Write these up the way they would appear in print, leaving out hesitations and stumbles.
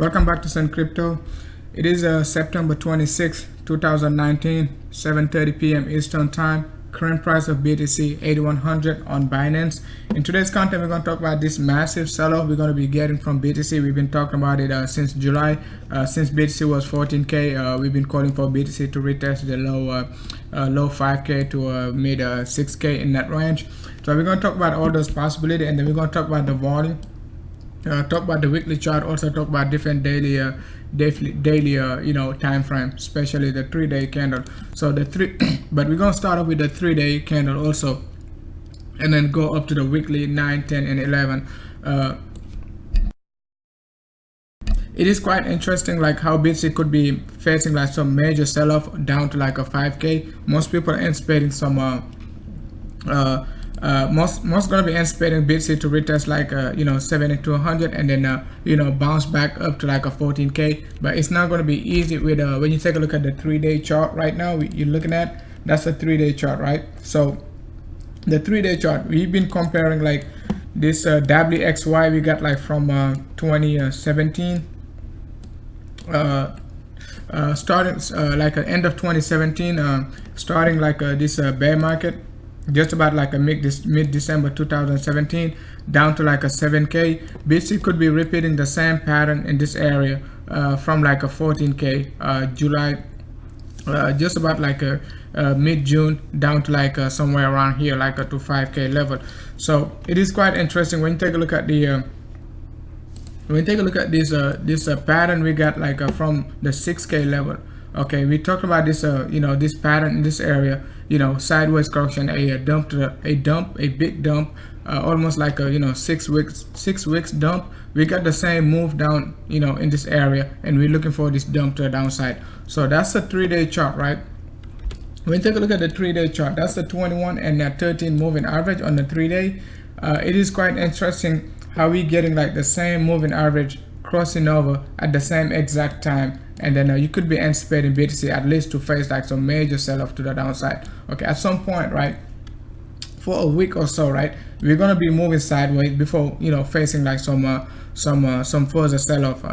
Welcome back to Sun Crypto. It is September 26, 2019, 7:30 p.m. Eastern Time. Current price of BTC 8100 on Binance. In today's content, we're going to talk about this massive sell-off we're going to be getting from BTC. We've been talking about it since July. Since BTC was 14K, we've been calling for BTC to retest the low 5K to mid 6K in that range. So we're going to talk about all those possibilities, and then we're going to talk about the volume. Talk about the weekly chart, also talk about different daily time frame, especially the 3-day candle. So but we're gonna start off with the 3-day candle also, and then go up to the weekly 9, 10, and 11. It is quite interesting, like how BTC could be facing like some major sell-off down to like a 5K. Most people are anticipating some most gonna be anticipating BTC to retest like 7200 and then bounce back up to like a 14K, but it's not going to be easy with when you take a look at the 3-day chart right now. You're looking at, that's a 3-day chart, right? So the 3-day chart, we've been comparing like this WXY we got like from 2017 starting like end of 2017, starting like this bear market, just about like a mid-December 2017 down to like a 7K. BTC could be repeating the same pattern in this area from like a 14K July, just about like a mid-June down to like somewhere around here, like a to 5K level. So it is quite interesting when you take a look at the this pattern we got like from the 6K level. Okay, we talked about this this pattern in this area, sideways correction, a big dump, almost like a 6 weeks dump. We got the same move down in this area, and we're looking for this dump to the downside. So that's a 3-day chart, right? When you take a look at the 3-day chart, that's the 21 and 13 moving average on the 3-day. It is quite interesting how we getting like the same moving average crossing over at the same exact time, and then you could be anticipating BTC at least to face like some major sell-off to the downside. Okay, at some point, right, for a week or so, right, we're gonna be moving sideways before facing like some further sell-off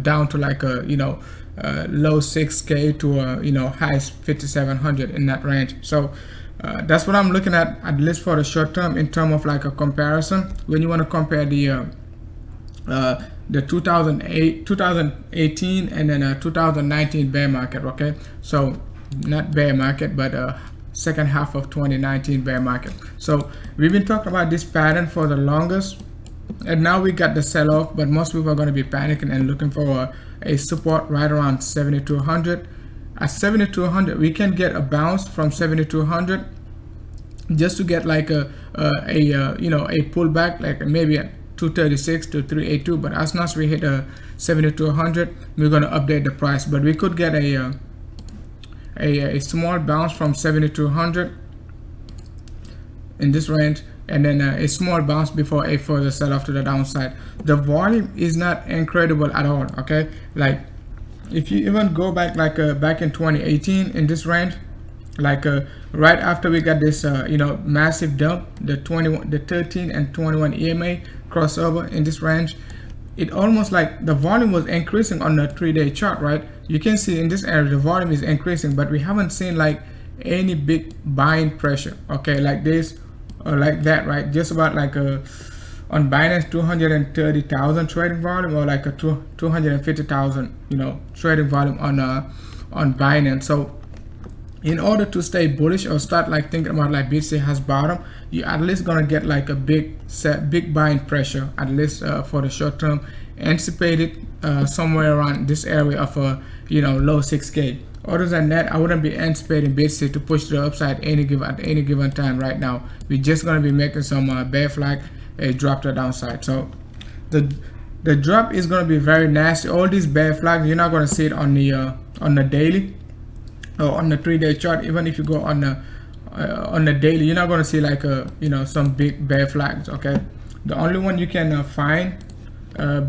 down to like a low 6K to high 5700 in that range. So that's what I'm looking at least for the short term, in terms of like a comparison. When you want to compare the 2018 and then 2019 bear market. Okay, so not bear market, but second half of 2019 bear market. So we've been talking about this pattern for the longest, and now we got the sell-off, but most people are going to be panicking and looking for a support right around 7200. At 7200 we can get a bounce from 7200 just to get like a pullback, like maybe at 236 to 382, but as soon as we hit 7200, we're going to update the price. But we could get a small bounce from 7200 in this range, and then a small bounce before a further sell-off to the downside. The volume is not incredible at all. Okay, like if you even go back like back in 2018 in this range, like right after we got this massive dump, the 13 and 21 EMA crossover in this range, it almost like the volume was increasing on the 3-day chart, right? You can see in this area the volume is increasing, but we haven't seen like any big buying pressure, okay, like this or like that, right? Just about like on Binance 230,000 trading volume, or like a 250,000 trading volume on Binance. So in order to stay bullish or start like thinking about like BTC has bottom, you at least gonna get like a big buying pressure, at least for the short term. Anticipated somewhere around this area of low 6K. Other than that, I wouldn't be anticipating BTC to push to the upside at any given time right now. We're just gonna be making some bear flag, a drop to the downside. So the drop is gonna be very nasty. All these bear flags, you're not gonna see it on the daily or on the 3-day chart. Even if you go on the daily, you're not going to see like some big bear flags. Okay, the only one you can find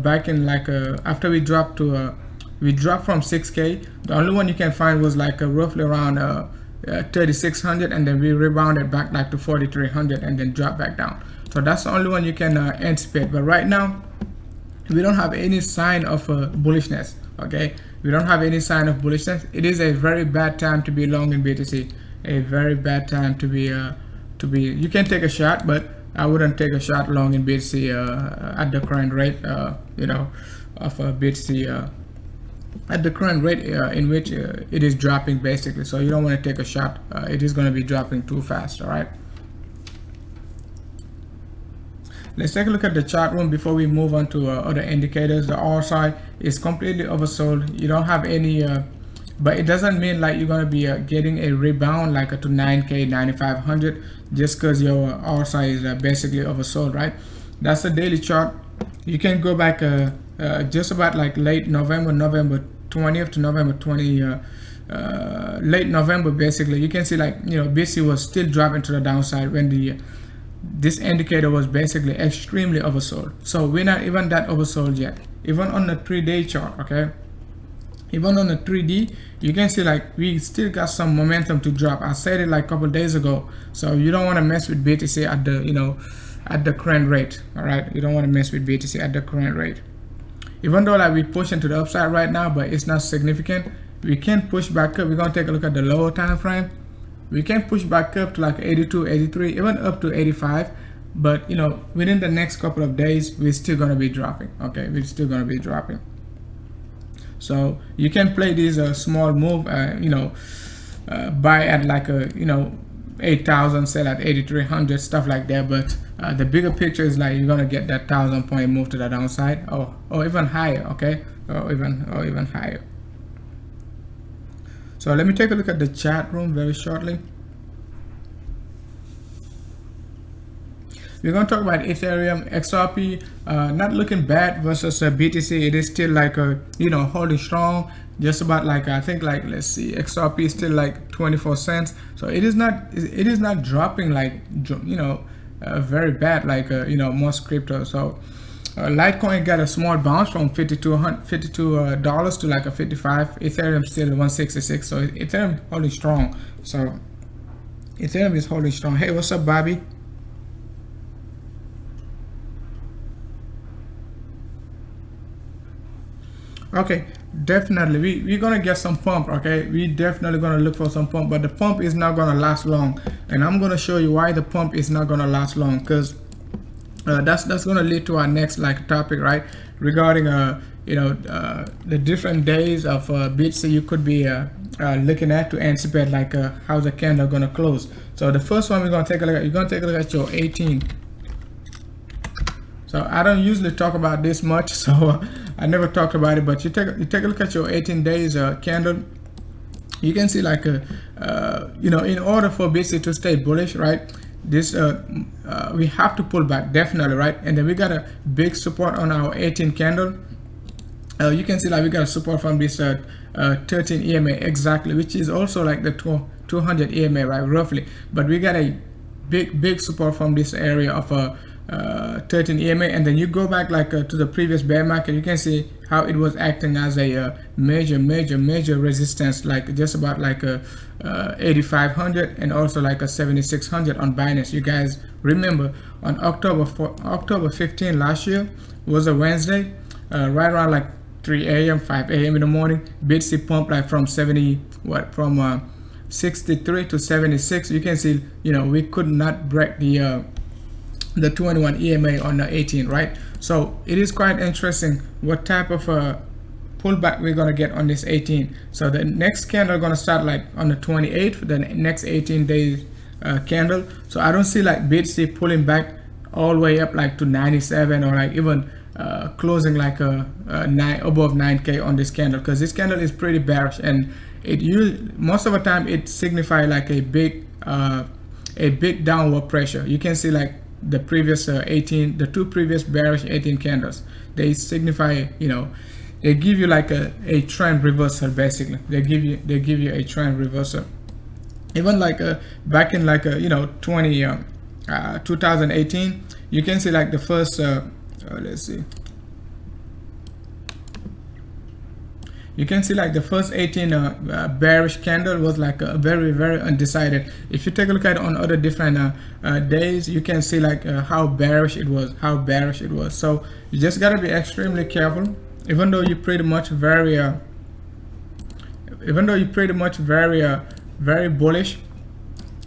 back in like after we dropped from 6K, the only one you can find was like roughly around 3600, and then we rebounded back like to 4300 and then dropped back down. So that's the only one you can anticipate. But right now we don't have any sign of bullishness. Okay, we don't have any sign of bullishness. It is a very bad time to be long in BTC. A very bad time to be you can take a shot, but I wouldn't take a shot long in BTC at the current rate, you know, of BTC at the current rate in which it is dropping basically. So you don't want to take a shot. It is going to be dropping too fast. All right. Let's take a look at the chart room before we move on to other indicators. The RSI is completely oversold. You don't have any, but it doesn't mean like you're going to be getting a rebound like to 9K, 9,500 just because your RSI is basically oversold, right? That's the daily chart. You can go back just about like late November, November 20th to November 20, late November basically. You can see like, you know, BTC was still dropping to the downside when this indicator was basically extremely oversold. So we're not even that oversold yet, even on the 3-day chart. Okay, even on the 3D you can see like we still got some momentum to drop. I said it like a couple days ago. So you don't want to mess with BTC at the, you know, at the current rate. All right, you don't want to mess with BTC at the current rate, even though like we push into the upside right now, but it's not significant. We can push back up. We're going to take a look at the lower time frame. We can push back up to like 82, 83, even up to 85, but you know, within the next couple of days we're still going to be dropping. Okay, we're still going to be dropping. So you can play these small move, you know, buy at like a, you know, 8,000, sell at 8,300, stuff like that. But the bigger picture is like you're going to get that 1,000-point move to the downside, or even higher. Okay, or even higher. So let me take a look at the chat room very shortly. We're going to talk about Ethereum, XRP, not looking bad versus BTC. It is still like a, you know, holding strong, just about like, I think like, let's see, XRP is still like 24 cents. So it is not dropping like, you know, very bad like, you know, most crypto. So Litecoin got a small bounce from $52 to like a 55. Ethereum still 166. So Ethereum holding strong. So Ethereum is holding strong. Hey, what's up, Bobby? Okay, definitely we're gonna get some pump. Okay, we definitely gonna look for some pump, but the pump is not gonna last long, and I'm gonna show you why the pump is not gonna last long, because that's going to lead to our next like topic, right, regarding you know, the different days of BTC you could be looking at to anticipate like how the candle going to close. So the first one we're going to take a look at, you're going to take a look at your 18. So I don't usually talk about this much, so I never talked about it, but you take a look at your 18 days candle. You can see like you know, in order for BTC to stay bullish, right, this we have to pull back definitely, right? And then we got a big support on our 18 candle. You can see like we got a support from this 13 EMA exactly, which is also like the 200 EMA, right, roughly. But we got a big support from this area of 13 EMA, and then you go back like to the previous bear market. You can see how it was acting as a major resistance, like just about like a 8,500 and also like a 7,600 on Binance. You guys remember on October 15 last year was a Wednesday, right around like 3 a.m. 5 a.m. in the morning, BTC pumped like from 63 to 76. You can see, you know, we could not break the 21 EMA on the 18, right? So it is quite interesting what type of pullback we're going to get on this 18. So the next candle going to start like on the 28th, the next 18 days candle. So I don't see like BTC pulling back all the way up like to 97 or like even closing like above 9K on this candle, because this candle is pretty bearish, and most of the time it signifies like a big downward pressure. You can see like the previous 18, the two previous bearish 18 candles, they signify, you know, they give you like a trend reversal. Basically they give you a trend reversal. Even like back in like you know, 2018, you can see like the first let's see, you can see like the first 18 bearish candle was like very undecided. If you take a look at it on other different days, you can see like how bearish it was, so you just got to be extremely careful. Even though you're pretty much very very bullish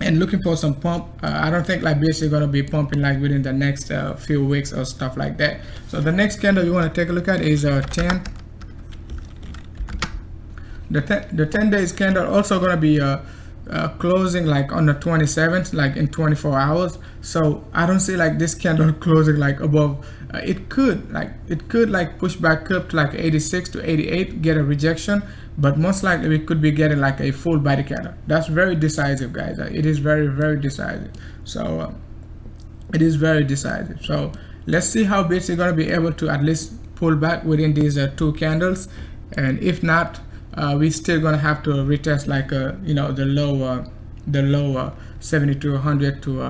and looking for some pump, I don't think like basically going to be pumping like within the next few weeks or stuff like that. So the next candle you want to take a look at is 10. The 10 days candle also going to be closing like on the 27th, like in 24 hours. So I don't see like this candle closing like above. It could push back up to like 86 to 88, get a rejection, but most likely we could be getting like a full body candle. That's very decisive, guys. It is very decisive. So it is very decisive. So let's see how BIT's going to be able to at least pull back within these two candles, and if not, we still gonna have to retest like you know, the low 7200 to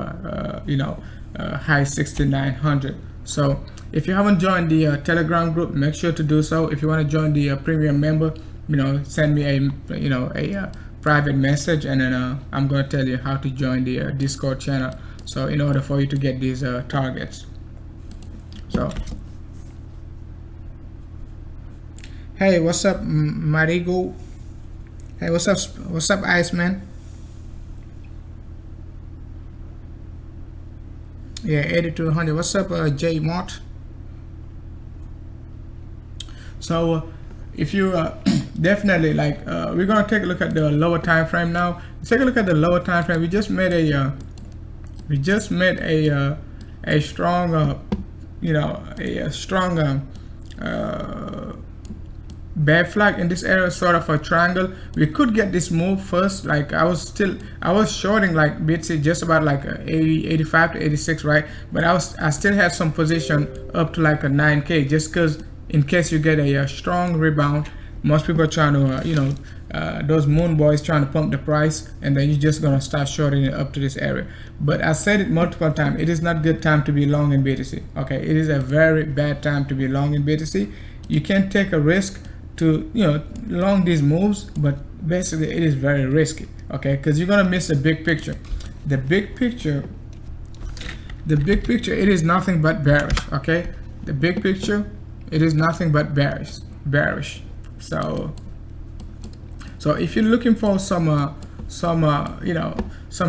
high 6900. So if you haven't joined the Telegram group, make sure to do so. If you want to join the premium member, you know, send me a private message, and then I'm gonna tell you how to join the Discord channel, so in order for you to get these targets. So hey, what's up, Marigo? Hey, what's up, Iceman? Yeah, 8200. What's up, J Mott? So if you definitely like, we're gonna take a look at the lower time frame now. Let's take a look at the lower time frame. We just made a strong bear flag in this area, sort of a triangle. We could get this move first. Like I was shorting like BTC just about like 85 to 86, right? But I still had some position up to like a 9K, just because in case you get a strong rebound. Most people are trying to those moon boys trying to pump the price, and then you're just gonna start shorting it up to this area. But I said it multiple times, it is not a good time to be long in BTC. Okay, it is a very bad time to be long in BTC. You can take a risk to long these moves, but basically it is very risky, okay, because you're gonna miss the big picture. The big picture, it is nothing but bearish. Okay, the big picture, it is nothing but bearish. So if you're looking for some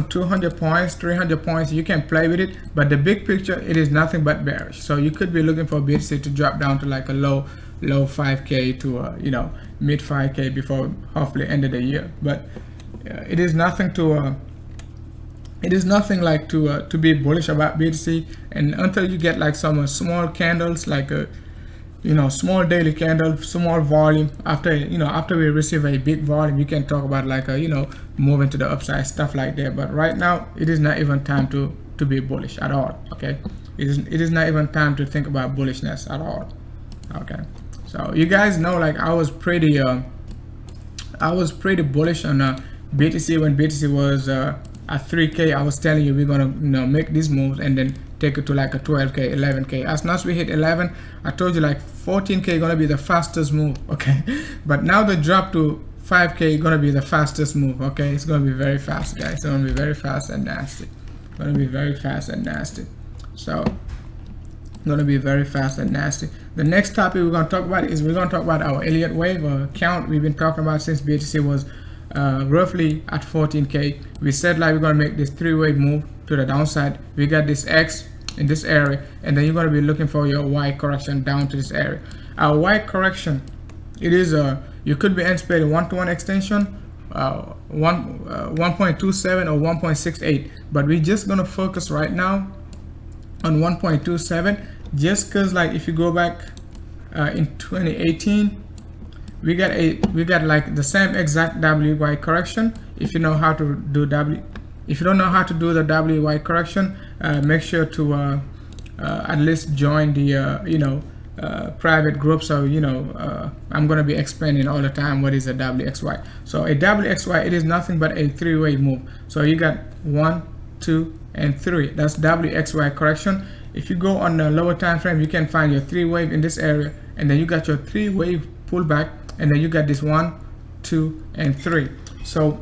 200 points, 300 points, you can play with it, but the big picture, it is nothing but bearish. So you could be looking for BTC to drop down to like a low 5K to mid 5K before hopefully end of the year. But it is nothing to to be bullish about BTC, and until you get like some small candles, like a small daily candle, small volume, after we receive a big volume, you can talk about like moving to the upside, stuff like that. But right now it is not even time to be bullish at all. Okay, it is not even time to think about bullishness at all. Okay, so you guys know, like I was pretty bullish on BTC when BTC was at 3K. I was telling you we're gonna make these moves and then take it to like a 12K, 11K. As soon as we hit 11, I told you like 14K gonna be the fastest move. Okay, but now the drop to 5K gonna be the fastest move. Okay, it's gonna be very fast, guys. It's gonna be very fast and nasty. So gonna be very fast and nasty. The next topic we're gonna talk about is our Elliott wave count. We've been talking about since BTC was roughly at 14K. We said like we're gonna make this three-wave move to the downside. We got this X in this area, and then you're gonna be looking for your Y correction down to this area. Our Y correction, it is you could be anticipating 1-to-1 extension, 1.27 or 1.68, but we're just gonna focus right now on 1.27, just because like if you go back in 2018, we got like the same exact WY correction. If you know how to do if you don't know how to do the WY correction, make sure to at least join the private group. So I'm gonna be explaining all the time what is a WXY. So a WXY, it is nothing but a three-wave move. So you got 1, 2, and 3. That's WXY correction. If you go on the lower time frame, you can find your three-wave in this area, and then you got your three-wave pullback, and then you got this 1, 2, and 3. So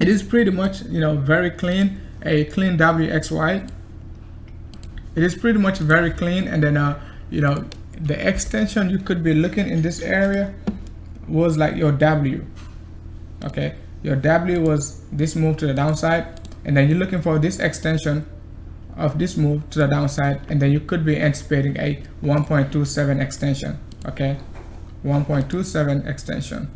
it is pretty much, you know, very clean, a clean WXY. It is pretty much very clean. And then you know, the extension you could be looking in this area was like your W. Okay, your W was this move to the downside, and then you're looking for this extension of this move to the downside, and then you could be anticipating a 1.27 extension. Okay, 1.27 extension.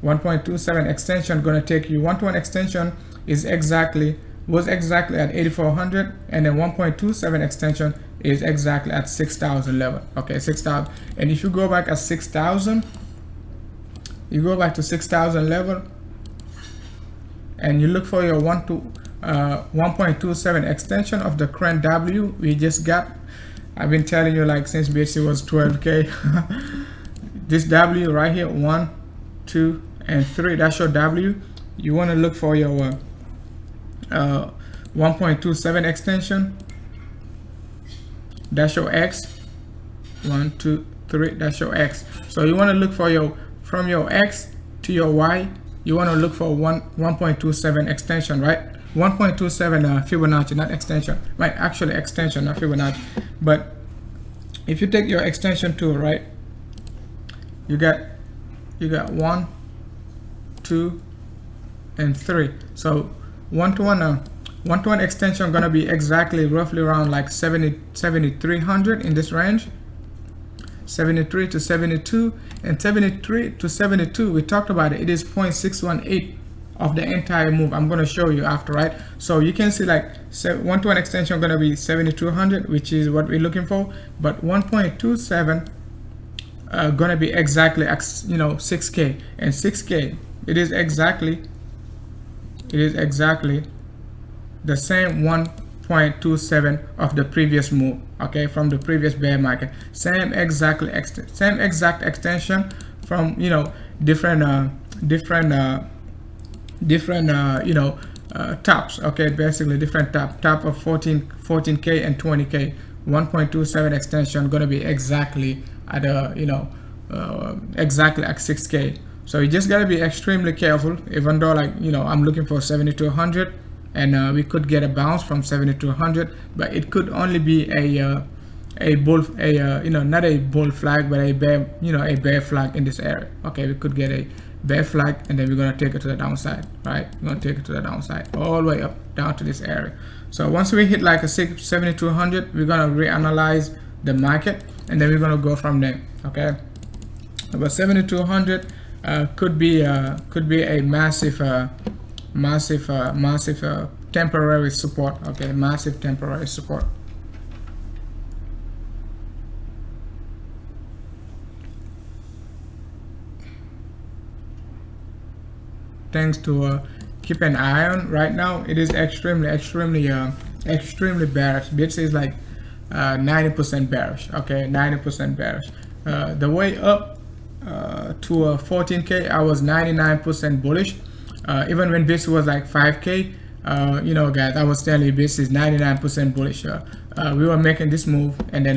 1.27 extension gonna take you, 1-to-1 extension was exactly at 8,400, and then 1.27 extension is exactly at 6,000 level. Okay, 6,000. And if you go back at 6,000, you go back to 6,000 level, and you look for your 1.27 extension of the current W we just got. I've been telling you, like, since BTC was 12K. This W right here, 1, 2, and 3, that's your W. You want to look for your 1.27 extension. That's your X. 1, 2, 3, that's your X. So you want to look for your, from your X to your Y, you want to look for 1.27 extension, right? 1.27 Fibonacci, not extension, right? Actually extension, not Fibonacci. But if you take your extension tool, right, you got 1, 2, and 3. So 1-to-1 extension gonna be exactly roughly around like 7,300 in this range, 73 to 72, and 73 to 72. We talked about it. It is 0.618 of the entire move. I'm gonna show you after, right? So you can see like 1-to-1 extension gonna be 7,200, which is what we're looking for, but 1.27 gonna be exactly, you know, 6K, and 6K. It is exactly the same 1.27 of the previous move, okay, from the previous bear market. Same exact extension from, you know, different you know, tops, okay, basically different top of 14K and 20K. 1.27 extension gonna be exactly at a, you know, exactly at 6K. So you just gotta be extremely careful, even though, like, you know, I'm looking for 70 to 100, and we could get a bounce from 70 to 100, but it could only be a bull, you know, not a bull flag, but a bear, you know, a bear flag in this area. Okay, we could get a bear flag, and then we're gonna take it to the downside, right? We're gonna take it to the downside all the way up down to this area. So once we hit like a 70 to 100, we're gonna reanalyze the market, and then we're gonna go from there. Okay, but 70 to 100 could be a massive temporary support. Okay, massive temporary support. Things to keep an eye on right now. It is extremely bearish. BTC is like 90% bearish. Okay, 90% bearish. The way up to 14K, I was 99% bullish. Even when BTC was like 5K, you know, guys, I was telling you BTC is 99% bullish. We were making this move, and then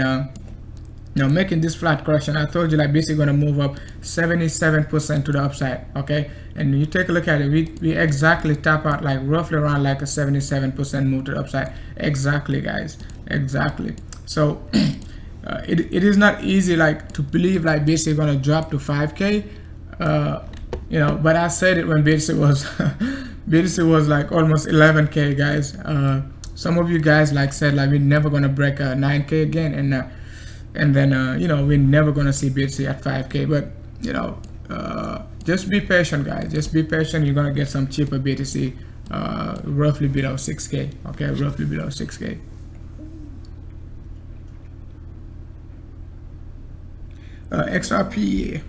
you know, making this flat correction. I told you like BTC gonna move up 77% to the upside. Okay, and you take a look at it, we exactly tap out like roughly around like a 77% move to the upside. Exactly, guys, exactly. So it is not easy like to believe like BTC gonna drop to 5K, you know, but I said it when BTC was BTC was like almost 11K, guys. Some of you guys like said like we're never gonna break 9K again, and then you know, we're never gonna see BTC at 5K. But you know, just be patient, guys, just be patient. You're gonna get some cheaper BTC roughly below 6K. Okay, roughly below 6K. XRP.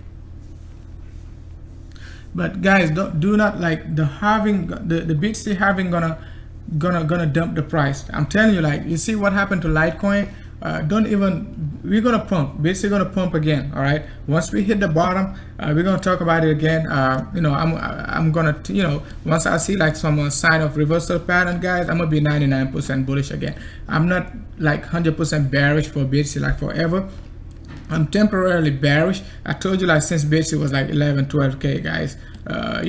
But guys, do not like the BTC halving gonna dump the price. I'm telling you, like, you see what happened to Litecoin. We're gonna pump. BTC gonna pump again. All right, once we hit the bottom, we're gonna talk about it again. You know, I'm gonna, you know, once I see like some sign of reversal pattern, guys, I'm gonna be 99% bullish again. I'm not like 100% bearish for BTC like forever. I'm temporarily bearish. I told you like since BTC was like 11-12k guys, I'm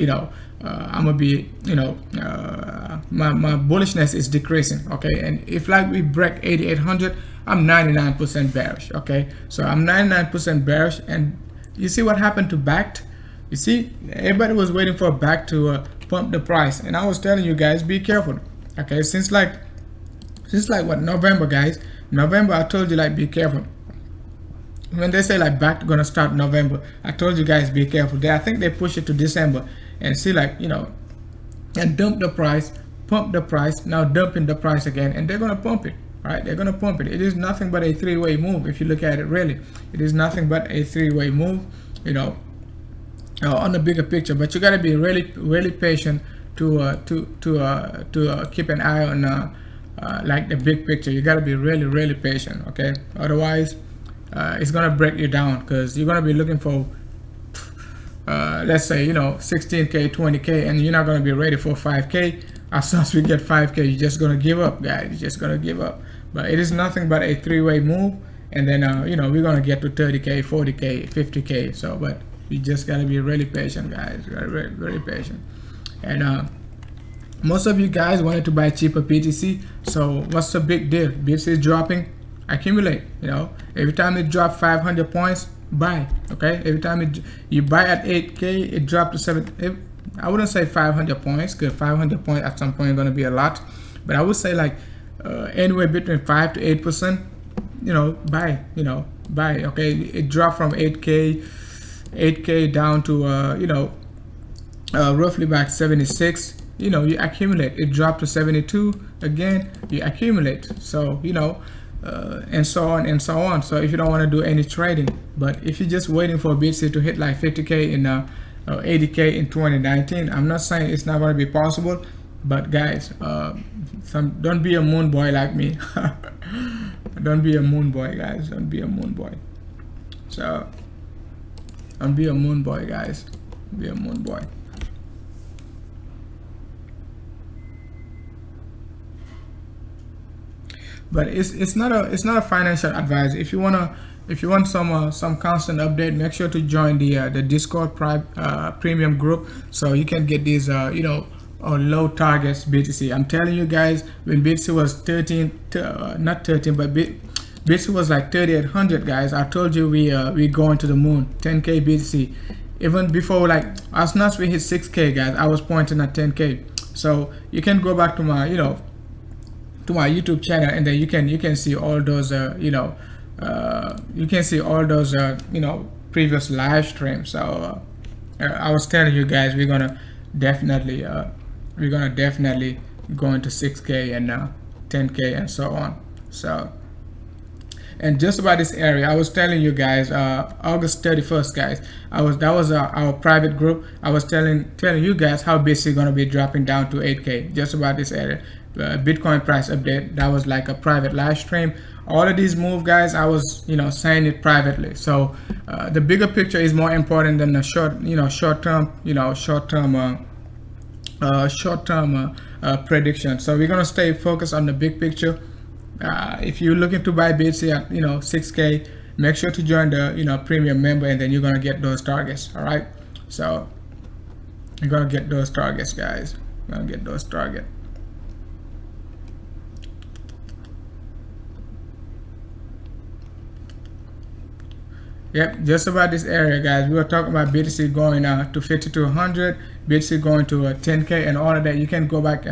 gonna be, my bullishness is decreasing. Okay, and if like we break 8800, I'm 99% bearish. Okay, so I'm 99% bearish, and you see what happened to BACT. You see, everybody was waiting for BACT to pump the price, and I was telling you guys, be careful. Okay, since like what, November guys, November, I told you like be careful. When they say like BACT gonna start November, I told you guys be careful. I think they push it to December, and see like, and dump the price, pump the price, now dumping the price again, and they're gonna pump it. All right, they're gonna pump it. It is nothing but a three-way move. If you look at it, really, it is nothing but a three-way move, on the bigger picture. But you gotta be really patient to keep an eye on like the big picture. You gotta be really patient. Okay, otherwise it's gonna break you down, because you're gonna be looking for let's say 16k, 20k, and you're not gonna be ready for 5k. As soon as we get 5k, you're just gonna give up, guys. You're just gonna give up. But it is nothing but a three-way move, and then we're gonna get to 30k, 40k, 50k. So but you just gotta be really patient, guys. Very patient. And most of you guys wanted to buy cheaper BTC. So what's the big deal? BTC is dropping, accumulate. Every time it drops 500 points, buy. Okay, every time you buy at 8k, it dropped to 7. I wouldn't say 500 points, because 500 points at some point is going to be a lot, but I would say like anywhere between 5 to 8%, buy. Buy. Okay, it dropped from 8k down to roughly back 76. You accumulate. It dropped to 72 again, you accumulate. So and so on and so on. So if you don't want to do any trading, but if you're just waiting for BTC to hit like 50k in 80k in 2019, I'm not saying it's not going to be possible, but guys, don't be a moon boy like me. Don't be a moon boy, guys. Don't be a moon boy. So don't be a moon boy, guys. Be a moon boy. But it's not a financial advice. If you want some constant update, make sure to join the Discord premium group, so you can get these low targets BTC. I'm telling you guys, when BTC was 13, not 13, but BTC was like 3800, guys, I told you we going to the moon. 10k BTC. Even before, like as soon as we hit 6k, guys, I was pointing at 10k. So you can go back to my to my YouTube channel, and then you can see all those you can see all those previous live streams. So I was telling you guys, we're gonna definitely go into 6k and 10k and so on. So, and just about this area, I was telling you guys, August 31st, guys, that was our private group. I was telling you guys how BTC gonna be dropping down to 8k, just about this area. Bitcoin price update, that was like a private live stream. All of these move, guys, I was saying it privately. So the bigger picture is more important than the short-term prediction. So we're gonna stay focused on the big picture. If you're looking to buy BTC at 6k, make sure to join the premium member, and then you're gonna get those targets. All right, so you're gonna get those targets, guys. You're gonna get those targets. Yep, just about this area, guys. We were talking about BTC going to 5200, BTC going to 10k, and all of that. You can go back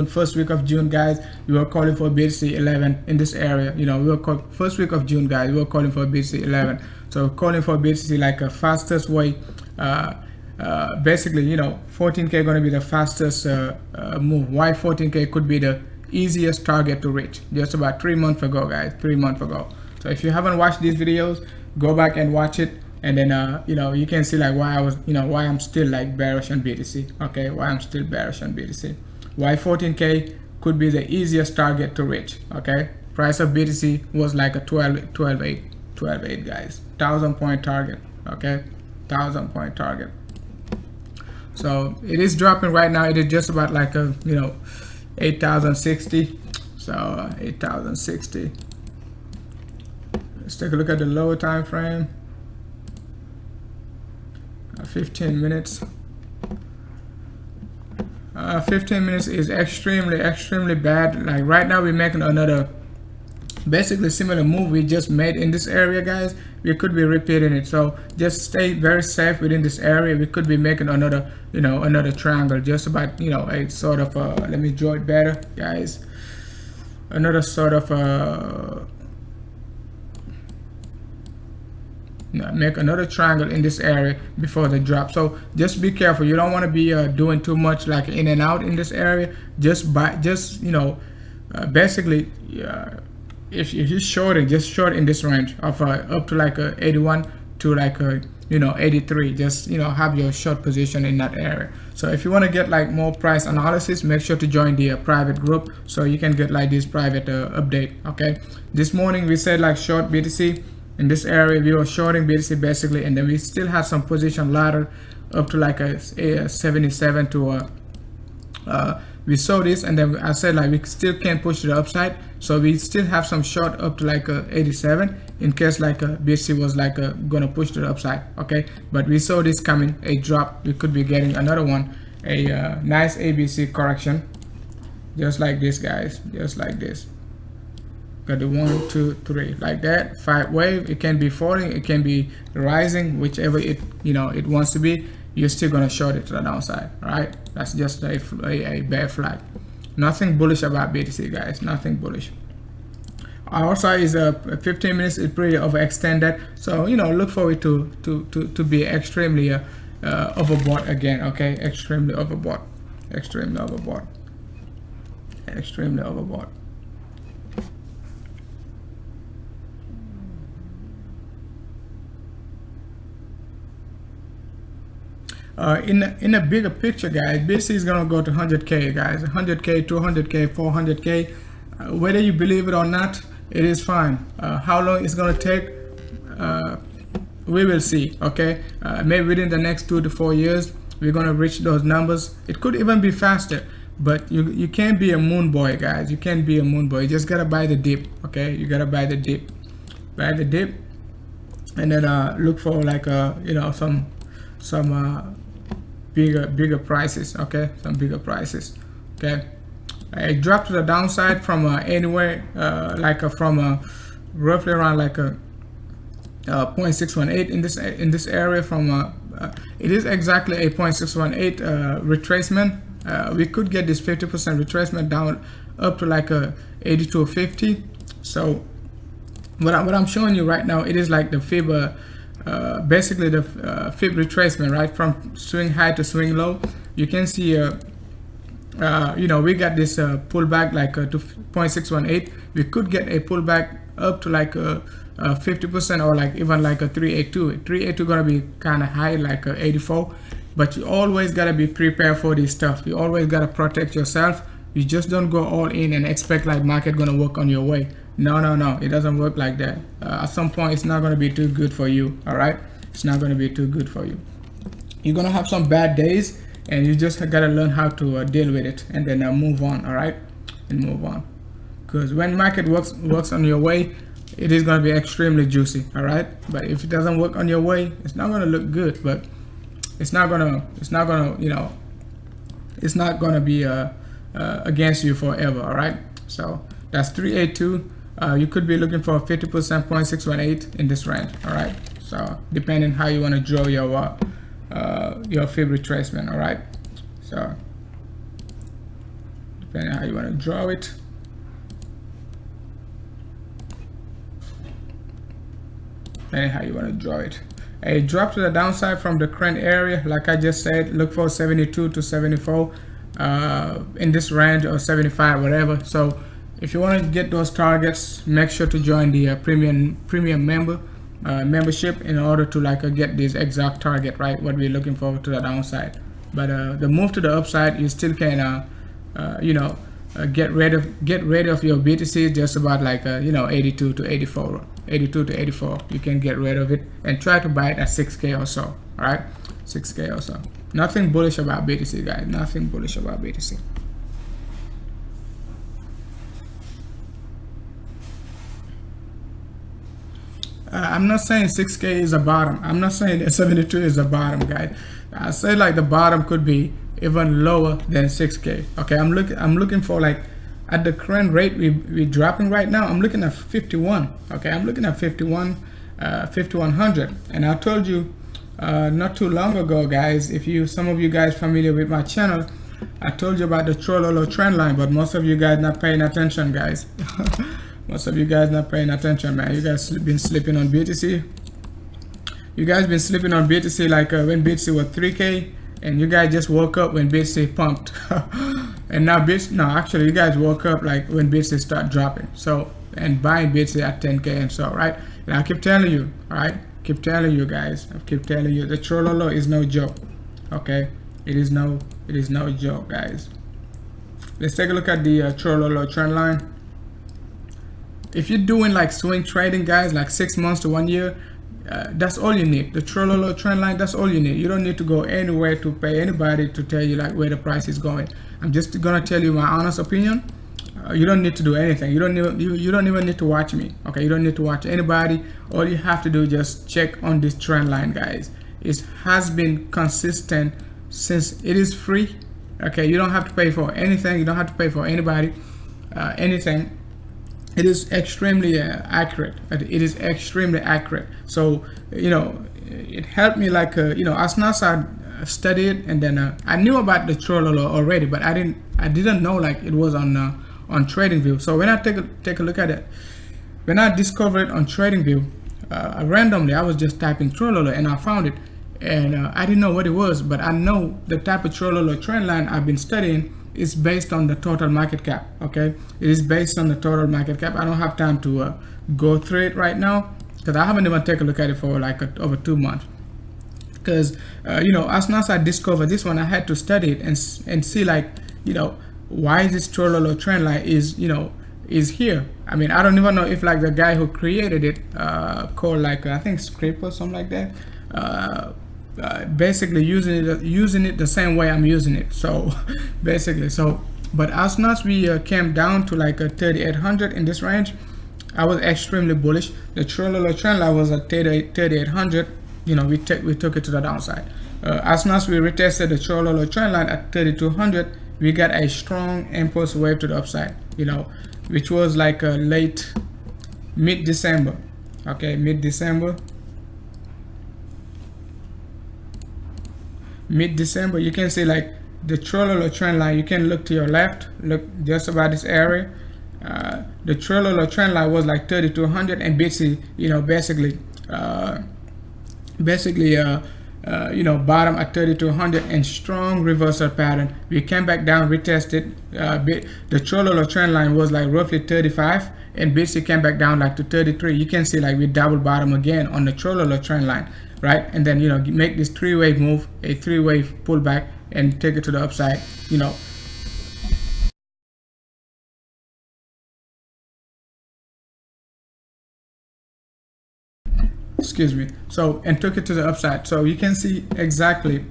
first week of June, guys. We were calling for BTC 11 in this area. We were first week of June, guys. We were calling for BTC 11. So calling for BTC like a fastest way. Basically, 14k going to be the fastest move. Why 14k could be the easiest target to reach? Just about 3 months ago, guys. 3 months ago. So if you haven't watched these videos, go back and watch it, and then you can see like why I was why I'm still like bearish on BTC. Okay, why I'm still bearish on BTC, why 14k could be the easiest target to reach. Okay, price of BTC was like a 12.8 guys, 1,000 point target. Okay, 1,000 point target. So it is dropping right now. It is just about like a 8,060. So 8,060. Let's take a look at the lower time frame. 15 minutes. 15 minutes is extremely bad. Like right now we're making another basically similar move we just made in this area, guys. We could be repeating it, so just stay very safe within this area. We could be making another, you know, another triangle, just about, you know, a sort of let me draw it better, guys. Another sort of make another triangle in this area before the drop. So just be careful. You don't want to be doing too much like in and out in this area. Just you know, basically if you're shorting, just short in this range of up to like 81 to like you know, 83. Just, you know, have your short position in that area. So if you want to get like more price analysis, make sure to join the private group so you can get like this private update. Okay, this morning we said like short BTC in this area. We were shorting BTC basically, and then we still have some position ladder up to like a 77 to we saw this, and then I said like we still can't push to the upside, so we still have some short up to like 87 in case like BTC was like gonna push to the upside. Okay, but we saw this coming, a drop. We could be getting another one, a nice ABC correction, just like this, guys, just like this. Got the 1, 2, 3 like that. 5 wave. It can be falling, it can be rising, whichever it, you know, it wants to be. You're still gonna short it to the downside. All right, that's just a bear flag. Nothing bullish about BTC, guys, nothing bullish. Our RSI is 15 minutes is pretty overextended, so you know, look forward to be extremely overbought again. Okay, extremely overbought, extremely overbought, extremely overbought. In a bigger picture, guys, BTC is gonna go to 100K, guys. 100K, 200K, 400K. Whether you believe it or not, it is fine. How long it's gonna take, we will see. Okay, maybe within the next 2 to 4 years, we're gonna reach those numbers. It could even be faster, but you can't be a moon boy, guys. You can't be a moon boy. You just gotta buy the dip. Okay, you gotta buy the dip, and then look for like you know, some bigger prices. Okay, some bigger prices. Okay, it dropped to the downside from anywhere like from roughly around like a 0.618 in this area. From it is exactly a 0.618 retracement. We could get this 50% retracement down up to like a 82.50. So what I'm showing you right now, it is like the fib basically the fib retracement, right, from swing high to swing low. You can see you know, we got this pullback like to 0.618. We could get a pullback up to like 50%, or like even like a 382. 382 gonna be kind of high, like 84. But you always gotta be prepared for this stuff. You always gotta protect yourself. You just don't go all in and expect like market gonna work on your way. No, it doesn't work like that. At some point, it's not gonna be too good for you. All right, it's not gonna be too good for you. You're gonna have some bad days, and you just gotta learn how to deal with it, and then move on. All right, and move on. Because when market works on your way, it is gonna be extremely juicy. All right, but if it doesn't work on your way, it's not gonna look good. But it's not gonna you know, it's not gonna be against you forever. All right, so that's 382. You could be looking for 50%, 0.618 in this range. All right, so depending how you want to draw your fib retracement. All right, so depending how you want to draw it. Depending how you want to draw it. A drop to the downside from the current area, like I just said, look for 72 to 74 in this range, or 75, whatever. So if you want to get those targets, make sure to join the premium membership in order to like get this exact target, right, what we're looking for to the downside. But the move to the upside, you still can you know, get rid of your BTC just about like you know, 82 to 84. You can get rid of it and try to buy it at 6K or so. All right, 6K or so. Nothing bullish about BTC, guys. Nothing bullish about BTC. I'm not saying 6K is a bottom. I'm not saying that 72 is a bottom, guys. I say like the bottom could be even lower than 6K. Okay, I'm looking for like at the current rate we dropping right now. I'm looking at 51. Okay, I'm looking at 51, 5100. And I told you not too long ago, guys. If some of you guys familiar with my channel, I told you about the Trololo trend line, but most of you guys not paying attention, guys. Most of you guys not paying attention, man. You guys been sleeping on BTC. You guys been sleeping on BTC like when BTC was 3K, and you guys just woke up when BTC pumped. And now actually you guys woke up like when BTC start dropping. So, and buying BTC at 10K and so, right? And I keep telling you, right? Keep telling you guys. I keep telling you, the Trololo is no joke. Okay, it is no joke, guys. Let's take a look at the Trololo trend line. If you're doing like swing trading, guys, like 6 months to 1 year, that's all you need. The Trololo trend line, that's all you need. You don't need to go anywhere to pay anybody to tell you like where the price is going. I'm just gonna tell you my honest opinion. You don't need to do anything. You don't even need to watch me. Okay, you don't need to watch anybody. All you have to do is just check on this trend line, guys. It has been consistent since it is free. Okay, you don't have to pay for anything. You don't have to pay for anybody anything. It is extremely accurate. It is extremely accurate. So it helped me like as soon as I studied, and then I knew about the Trololo already, but I didn't know like it was on TradingView. So when I take a look at it, when I discovered it on TradingView, randomly I was just typing Trololo and I found it, and I didn't know what it was, but I know the type of Trololo trend line I've been studying is based on the total market cap. Okay, it is based on the total market cap. I don't have time to go through it right now because I haven't even taken a look at it for like over 2 months. Because as soon as I discovered this one, I had to study it and see like why this Trololo trend line is here. I mean, I don't even know if like the guy who created it called like I think Script or something like that, basically using it the same way I'm using it. So basically, but as soon as we came down to like a 3800 in this range, I was extremely bullish. The Trololo trend line was at 3800. We took it to the downside. As soon as we retested the Trololo trend line at 3200, we got a strong impulse wave to the upside, which was like mid-December. Okay, mid-December, you can see like the Trololo trend line. You can look to your left, look just about this area. The Trololo trend line was like 3200, and BTC bottom at 3200 and strong reversal pattern. We came back down, retested. The Trololo trend line was like roughly 35, and BTC came back down like to 33. You can see like we double bottom again on the Trololo trend line, right? And then make this three-wave move, a three-wave pullback, and take it to the upside. Excuse me. So, and took it to the upside. So you can see exactly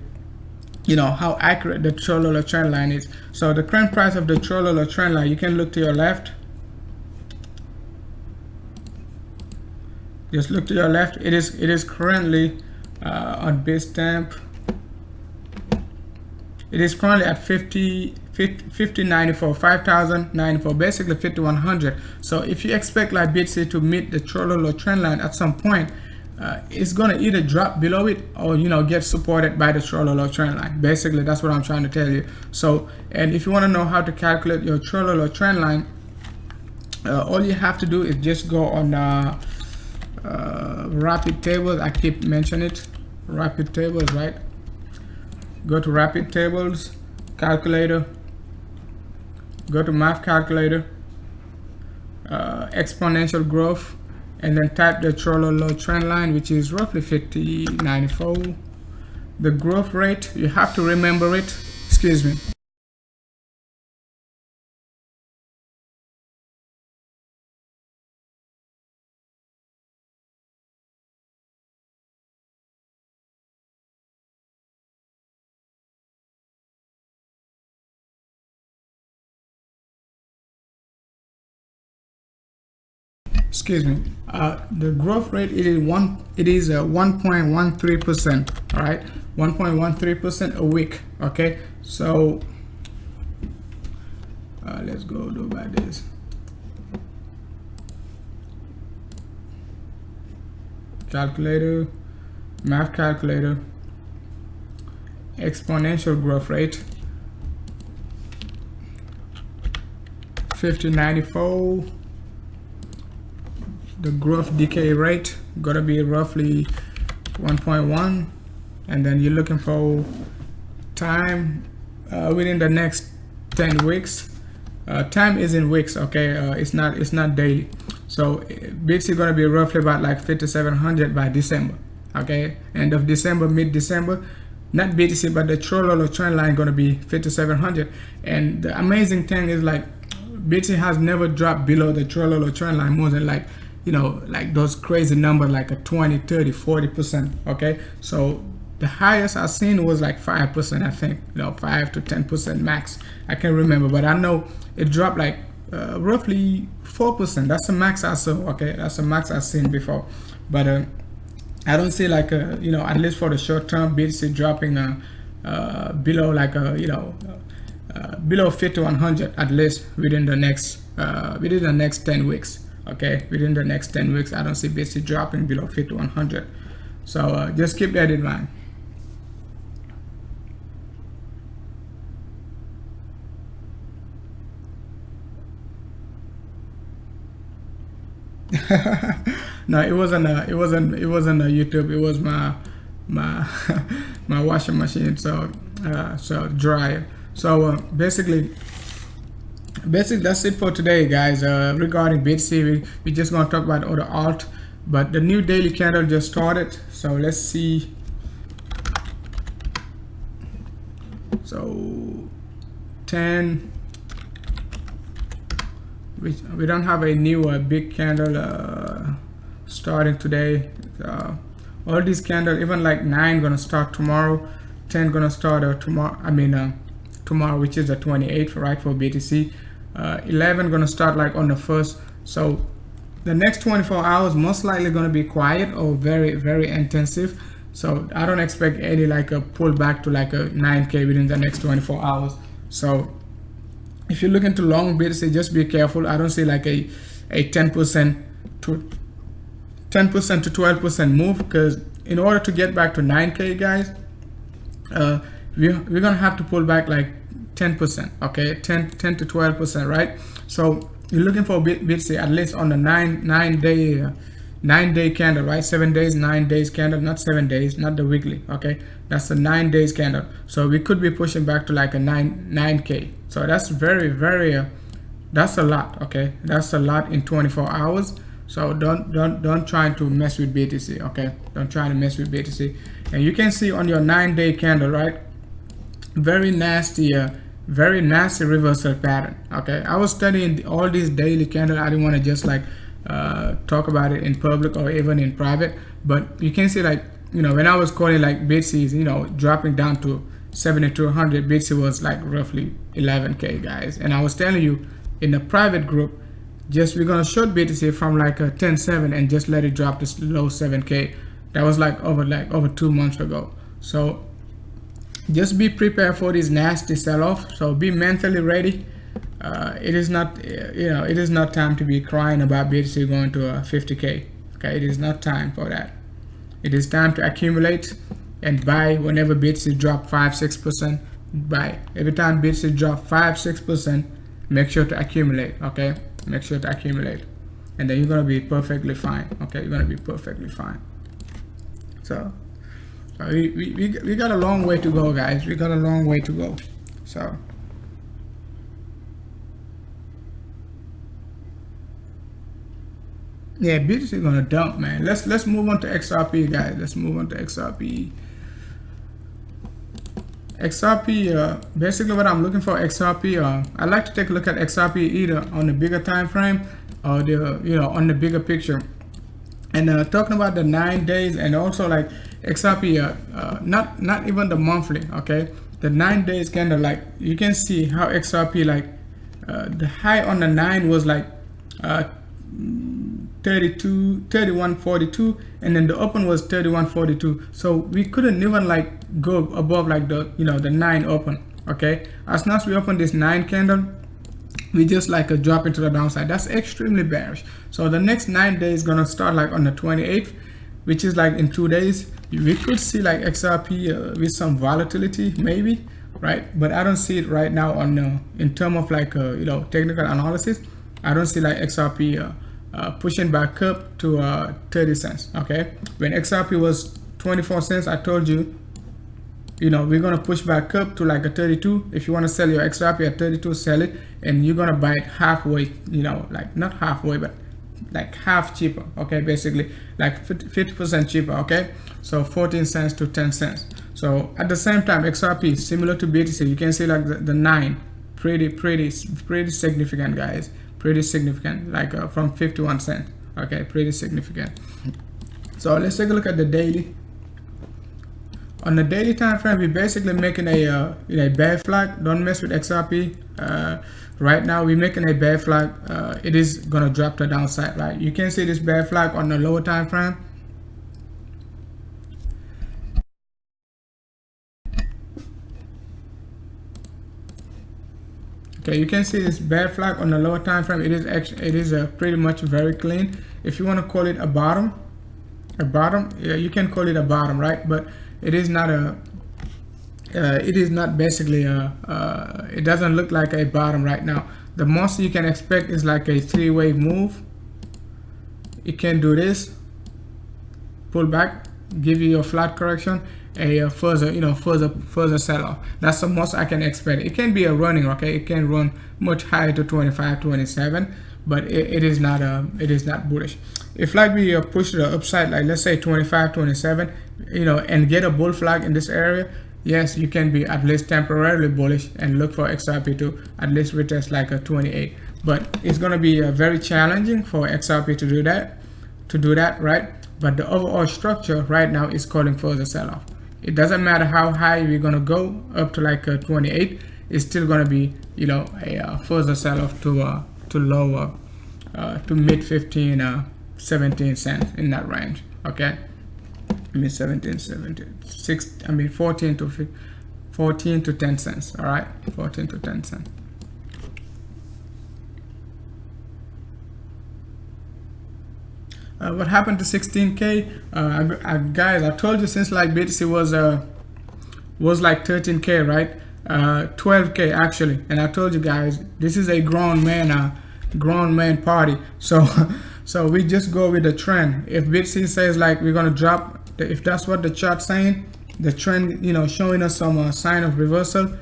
how accurate the Trololo trend line is. So the current price of the Trololo trend line, you can look to your left. Just look to your left. It is currently on Bitstamp. It is currently at 5094, 5094, basically 5100. So if you expect like BTC to meet the Trololo trend line at some point, it's gonna either drop below it or get supported by the Trololo trend line. Basically, that's what I'm trying to tell you. So, and if you want to know how to calculate your Trololo trend line, all you have to do is just go on rapid tables. I keep mentioning it, rapid tables, right? Go to rapid tables, calculator, go to math calculator, exponential growth, and then type the Trololo trend line, which is roughly 5094. The growth rate, you have to remember it. Excuse me. excuse me, the growth rate, it is 1.13%. all right, 1.13% a week. Okay, so let's go do by this. Calculator, math calculator, exponential growth rate, 5094. The growth decay rate gonna be roughly 1.1, and then you're looking for time within the next 10 weeks. Time is in weeks, okay? It's not daily. So BTC gonna be roughly about like 5,700 by December, okay? End of December, mid-December. Not BTC, but the Trololo trend line gonna be 5,700. And the amazing thing is, like, BTC has never dropped below the Trololo trend line more than, like, you know, like those crazy numbers, like a 20, 30, 40%. Okay, so the highest I've seen was like 5%, I think, you know, 5 to 10% max. I can't remember, but I know it dropped like roughly 4%. That's the max I saw. Okay, that's the max I've seen before. But I don't see like you know, at least for the short term, BTC dropping below like below 5,100 at least within the next 10 weeks. Okay, within the next 10 weeks, I don't see BTC dropping below 5,100. So just keep that in mind. No, it wasn't a YouTube. It was my my washing machine. So dryer. So basically that's it for today, guys. Regarding BTC, we just gonna talk about other alt, but the new daily candle just started. So let's see. So 10. We don't have a new big candle starting today. All these candles, even like 9 gonna start tomorrow, 10 gonna start tomorrow. I mean tomorrow, which is the 28th, right, for BTC. 11 gonna start like on the 1st. So the next 24 hours most likely gonna be quiet or very, very intensive. So I don't expect any like a pullback to like a 9K within the next 24 hours. So if you're looking to long BTC, just be careful. I don't see like a 10% to 12% move, because in order to get back to 9K, guys, we're gonna have to pull back like 10%. Okay, 10 to 12%, right? So you're looking for BTC at least on the 9 day candle, right? 7 days, 9 days candle, not 7 days, not the weekly. Okay, that's the 9 days candle. So we could be pushing back to like a 9K. So that's very, very that's a lot. Okay, that's a lot in 24 hours. So don't try to mess with BTC. Okay, don't try to mess with BTC. And you can see on your 9-day candle, right? Very nasty reversal pattern. Okay, I was studying all these daily candles. I didn't want to just like talk about it in public or even in private, but you can see, like, you know, when I was calling like BTC, you know, dropping down to 70 to 100, BTC was like roughly 11K, guys. And I was telling you in the private group, we're gonna short BTC from like a 10.7 and just let it drop to low 7K. That was like over 2 months ago. So just be prepared for this nasty sell-off. So be mentally ready. It is not, you know, it is not time to be crying about BTC going to 50K. Okay, it is not time for that. It is time to accumulate and buy whenever BTC drop 5-6%. Buy every time BTC drop 5-6%. Make sure to accumulate. Okay, make sure to accumulate, and then you're gonna be perfectly fine. Okay, you're gonna be perfectly fine. So we got a long way to go, guys. We got a long way to go. So yeah, BTC is gonna dump, man. Let's move on to XRP, guys. Let's move on to XRP. Basically what I'm looking for XRP, I like to take a look at XRP either on the bigger time frame or the, you know, on the bigger picture. And talking about the 9 days, and also like XRP, not even the monthly. Okay, the 9 days candle, like you can see how XRP, like the high on the 9 was like 10 31.42, and then the open was 31.42. So we couldn't even like go above like the the 9 open. Okay, as soon as we open this 9 candle, we just like a drop into the downside. That's extremely bearish. So the next 9 days gonna start like on the 28th, which is like in 2 days. We could see like XRP with some volatility maybe, right? But I don't see it right now on in terms of like technical analysis. I don't see like XRP pushing back up to 30 cents. Okay, when XRP was 24 cents, I told you, we're gonna push back up to like a 32. If you want to sell your XRP at 32, sell it, and you're gonna buy it halfway, like not halfway, but like half cheaper. Okay, basically like 50% cheaper. Okay, so 14 cents to 10 cents. So at the same time, XRP similar to BTC, you can see like the 9 pretty significant, guys, pretty significant, like from 51 cents. Okay, pretty significant. So let's take a look at the daily. On the daily time frame, we're basically making a bear flag. Don't mess with XRP. Right now, we're making a bear flag. It is gonna drop to the downside, right? You can see this bear flag on the lower time frame. Okay, you can see this bear flag on the lower time frame. It is pretty much very clean. If you want to call it a bottom, yeah, you can call it a bottom, right? But it is not basically it doesn't look like a bottom right now. The most you can expect is like a 3-wave move. It can do this, pull back, give you a flat correction, a further sell-off. That's the most I can expect. It can be a running, okay? It can run much higher to 25, 27, but it is not bullish. If like we push the upside, like let's say 25, 27, and get a bull flag in this area, yes, you can be at least temporarily bullish and look for XRP to at least retest like a 28. But it's gonna be very challenging for XRP to do that, right? But the overall structure right now is calling for the sell-off. It doesn't matter how high we're gonna go up to like a 28. It's still gonna be a further sell-off to lower to mid 15, 17 cents in that range. Okay, I mean 17, 14 to 10 cents. All right, 14 to 10 cents. What happened to 16K? Guys, I told you since like BTC was like 13K, right? 12K actually, and I told you guys this is a grown man party. So we just go with the trend. If BTC says like we're gonna drop, if that's what the chart's saying, the trend showing us some sign of reversal,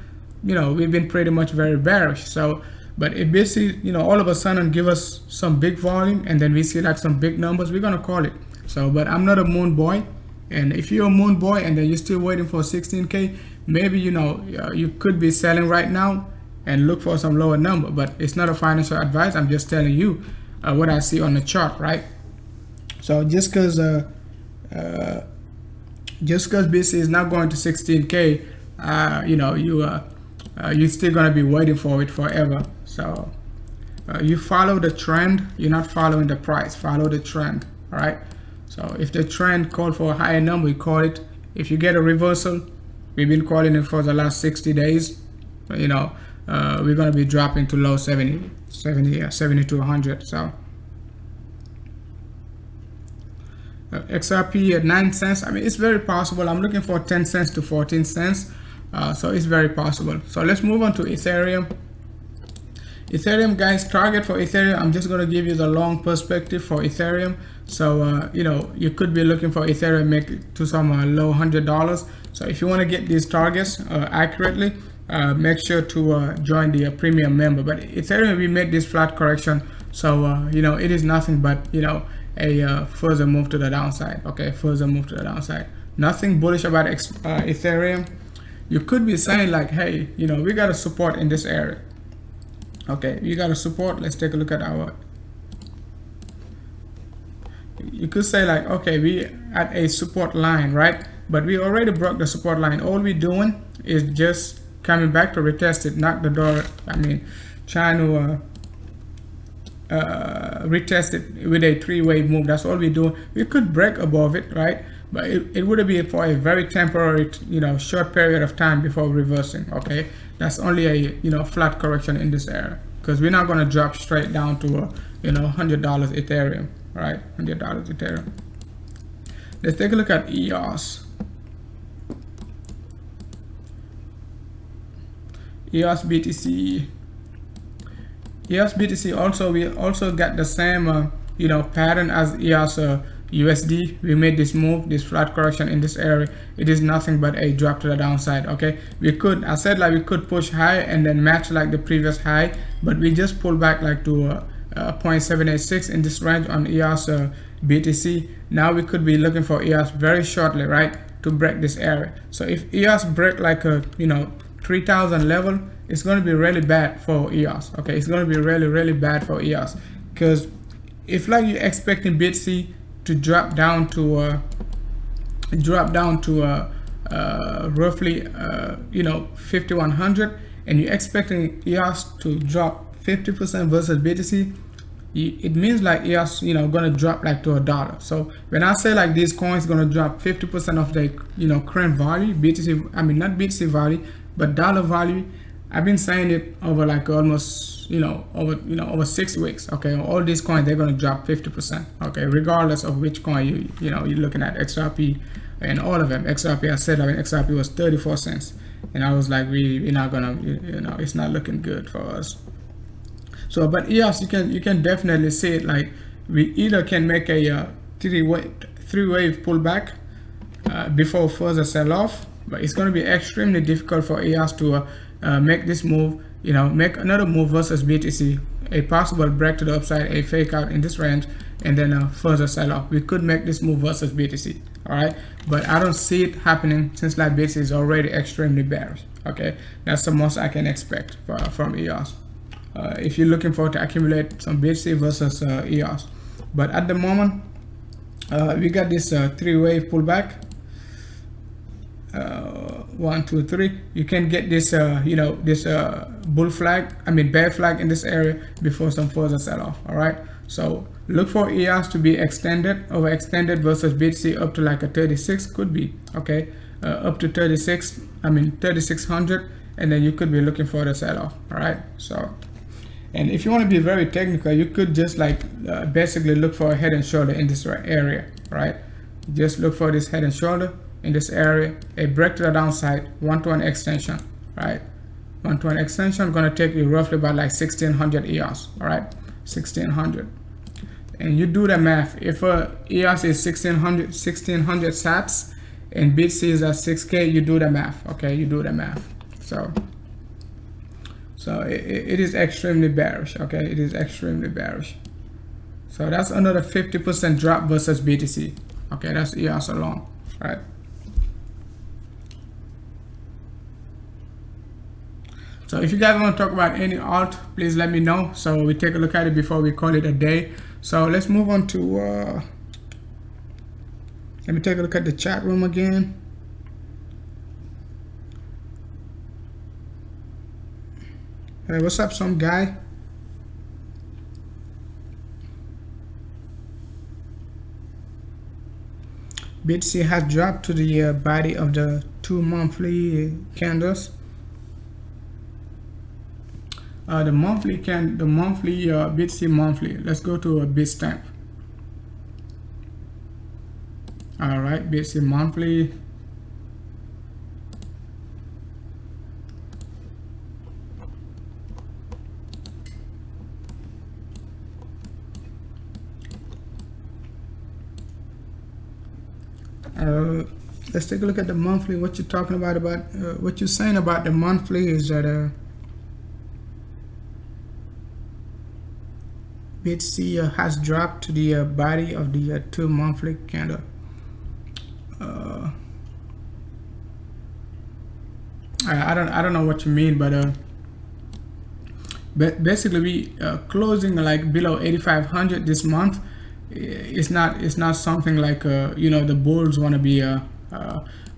we've been pretty much very bearish. So but if BTC all of a sudden give us some big volume and then we see like some big numbers, we're gonna call it. So but I'm not a moon boy, and if you're a moon boy and then you're still waiting for 16K, maybe you could be selling right now and look for some lower number. But it's not a financial advice. I'm just telling you what I see on the chart, right? So just because BTC is not going to 16K, you're still gonna be waiting for it forever. So you follow the trend. You're not following the price. Follow the trend. All right. So if the trend called for a higher number, you call it. If you get a reversal, we've been calling it for the last 60 days. We're gonna be dropping to low 70 to 100. So XRP at 9 cents. I mean, it's very possible. I'm looking for 10 cents to 14 cents. So it's very possible. So let's move on to Ethereum. Ethereum, guys, target for Ethereum, I'm just going to give you the long perspective for Ethereum. So you could be looking for Ethereum make it to some low $100. So if you want to get these targets accurately, make sure to join the premium member. But Ethereum, we made this flat correction, so it is nothing but a further move to the downside. Okay, further move to the downside. Nothing bullish about Ethereum. You could be saying like, hey, we got a support in this area. Okay, you got a support. Let's take a look at our. You could say like, okay, we at a support line, right? But we already broke the support line. All we're doing is just coming back to retest it, knock the door. I mean, trying to retest it with a 3-wave move. That's all we do. We could break above it, right? But it would be for a very temporary, short period of time before reversing. Okay, that's only a flat correction in this area, because we're not going to drop straight down to a $100 Ethereum, right? $100 Ethereum. Let's take a look at EOS. EOS BTC. EOS BTC also, we also got the same pattern as EOS USD. We made this move, this flat correction in this area. It is nothing but a drop to the downside. Okay, we could, I said, like, we could push high and then match like the previous high, but we just pulled back like to 0.786 in this range on EOS BTC. Now we could be looking for EOS very shortly, right, to break this area. So if EOS break like a 3,000 level, it's going to be really bad for EOS. Okay, it's going to be really bad for EOS, because if like you're expecting BTC to drop down to roughly 5100, and you're expecting EOS to drop 50% versus BTC, it means like EOS gonna drop like to $1. So when I say like these coins gonna drop 50% of the current value, BTC, I mean not BTC value but dollar value, I've been saying it over like almost over 6 weeks. Okay, all these coins, they're gonna drop 50%. Okay, regardless of which coin you're looking at. XRP and all of them. XRP, I said, XRP was 34 cents, and I was like, we're not gonna, it's not looking good for us. So but EOS, you can definitely see it, like we either can make a three-wave pullback before further sell off, but it's going to be extremely difficult for EOS to make this move, make another move versus BTC, a possible break to the upside, a fake out in this range, and then further sell off. We could make this move versus BTC, all right, but I don't see it happening since like BTC is already extremely bearish. Okay, that's the most I can expect from EOS. If you're looking for to accumulate some BTC versus EOS, but at the moment we got this three-wave pullback. 1, 2, 3. You can get this this bull flag, I mean bear flag in this area before some further sell off. All right, so look for EOS to be overextended versus BTC up to like a 36, could be okay, up to 36, I mean 3600, and then you could be looking for the sell off. All right, so, and if you want to be very technical, you could just like basically look for a head and shoulder in this area, right? Just look for this head and shoulder in this area, a break to the downside, 1-to-1 extension, right? 1-to-1 extension gonna take you roughly about like 1600 EOS, all right? 1600, and you do the math. If EOS is 1600 sats and BTC is at 6K, you do the math. Okay, you do the math. So it is extremely bearish. Okay, it is extremely bearish. So that's another 50% drop versus BTC. Okay, that's EOS alone, right? So if you guys want to talk about any alt, please let me know, so we take a look at it before we call it a day. So let's move on to let me take a look at the chat room again. Hey, what's up, some guy? BTC has dropped to the body of the 2 monthly candles. The monthly BTC monthly. Let's go to a Bitstamp. All right, BTC monthly. Let's take a look at the monthly. What you're talking about what you're saying about the monthly is that BTC has dropped to the body of the 2 monthly candle. I don't know what you mean, but basically we closing like below 8500 this month. It's not something like the bulls want to be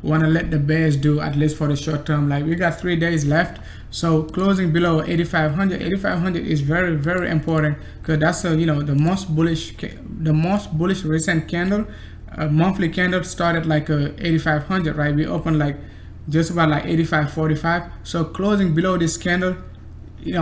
want to let the bears do, at least for the short term. Like we got 3 days left, So closing below 8,500 is very important, because that's the the most bullish recent candle. Monthly candle started like 8,500, right? We opened like just about like 85.45. So closing below this candle, the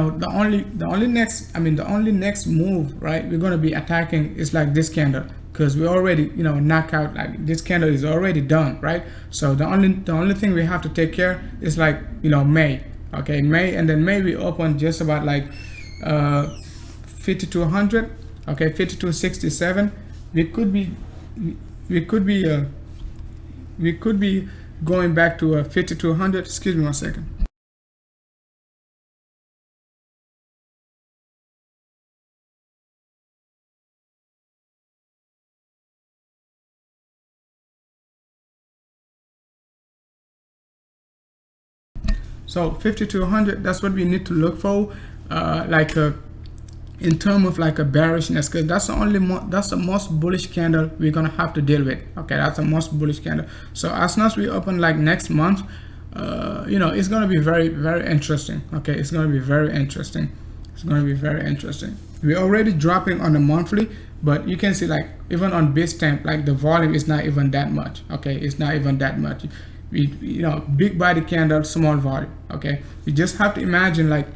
only next move, right, we're going to be attacking is like this candle, because we already knock out, like this candle is already done, right? So the only thing we have to take care is like May. Okay, May, and then May we open just about like 5,200. Okay, 5,267. We could be going back to 5,200. Excuse me one second. So 5,200, that's what we need to look for, in terms of like a bearishness, because that's the most bullish candle we're gonna have to deal with. Okay, that's the most bullish candle. So as soon as we open like next month, it's gonna be very interesting. Okay, it's gonna be very interesting. It's gonna be very interesting. We're already dropping on the monthly, but you can see like even on Bitstamp, like the volume is not even that much. Okay, it's not even that much. Big body candle, small volume. Okay, you just have to imagine like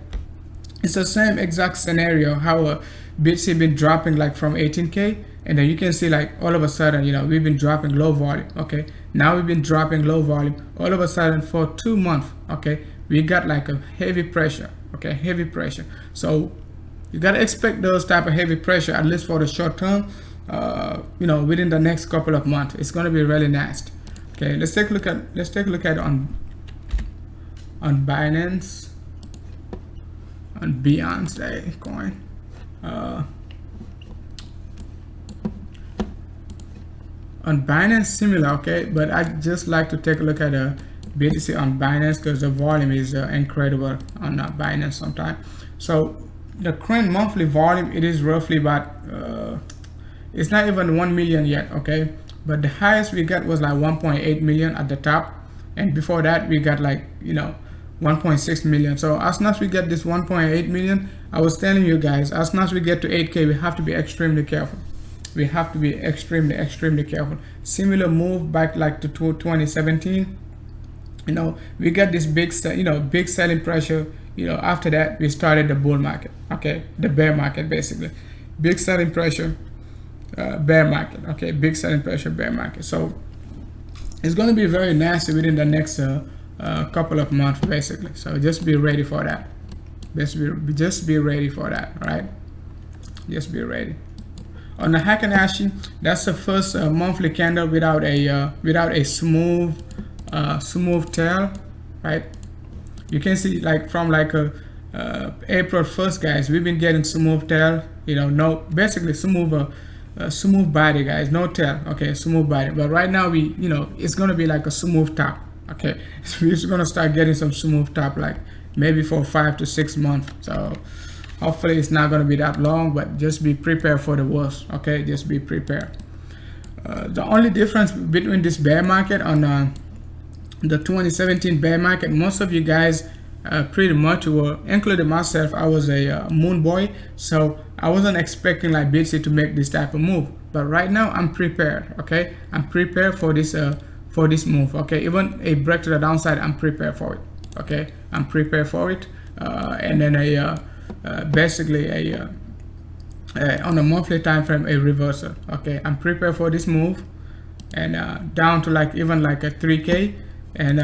it's the same exact scenario how BTC been dropping like from 18K, and then you can see like all of a sudden we've been dropping low volume. Okay, now we've been dropping low volume all of a sudden for 2 months. Okay, we got like a heavy pressure. Okay, heavy pressure. So you got to expect those type of heavy pressure, at least for the short term. Within the next couple of months, it's going to be really nasty. Okay, let's take a look at on Binance, on Beyonce coin. On Binance similar, okay, but I just like to take a look at a BTC on Binance, because the volume is incredible on Binance sometimes. So the current monthly volume, it is roughly about it's not even 1 million yet. Okay, but the highest we got was like 1.8 million at the top, and before that we got like 1.6 million. So as soon as we get this 1.8 million, I was telling you guys, as soon as we get to 8K, we have to be extremely careful. We have to be extremely careful. Similar move back like to 2017. We got this big selling pressure. After that we started the bull market. Okay, the bear market basically. Big selling pressure, bear market. Okay, big selling pressure, bear market. So it's going to be very nasty within the next couple of months basically. So just be ready for that. Just be ready for that, right? Just be ready. On the Heikin-Ashi, that's the first monthly candle without a smooth tail, right? You can see like from like April 1st, guys, we've been getting smooth tail. Basically smooth body, guys, no tail. Okay, smooth body. But right now it's gonna be like a smooth top. Okay, so we're just gonna start getting some smooth top, like maybe for 5 to 6 months. So hopefully it's not gonna be that long, but just be prepared for the worst. Okay, just be prepared. The only difference between this bear market on the 2017 bear market, most of you guys pretty much were, including myself, I was a moon boy, so I wasn't expecting like BTC to make this type of move. But right now I'm prepared. Okay, I'm prepared for this move. Okay, even a break to the downside, I'm prepared for it. Okay, I'm prepared for it. And then basically on a monthly time frame, a reversal. Okay, I'm prepared for this move, and down to like even like a 3K, and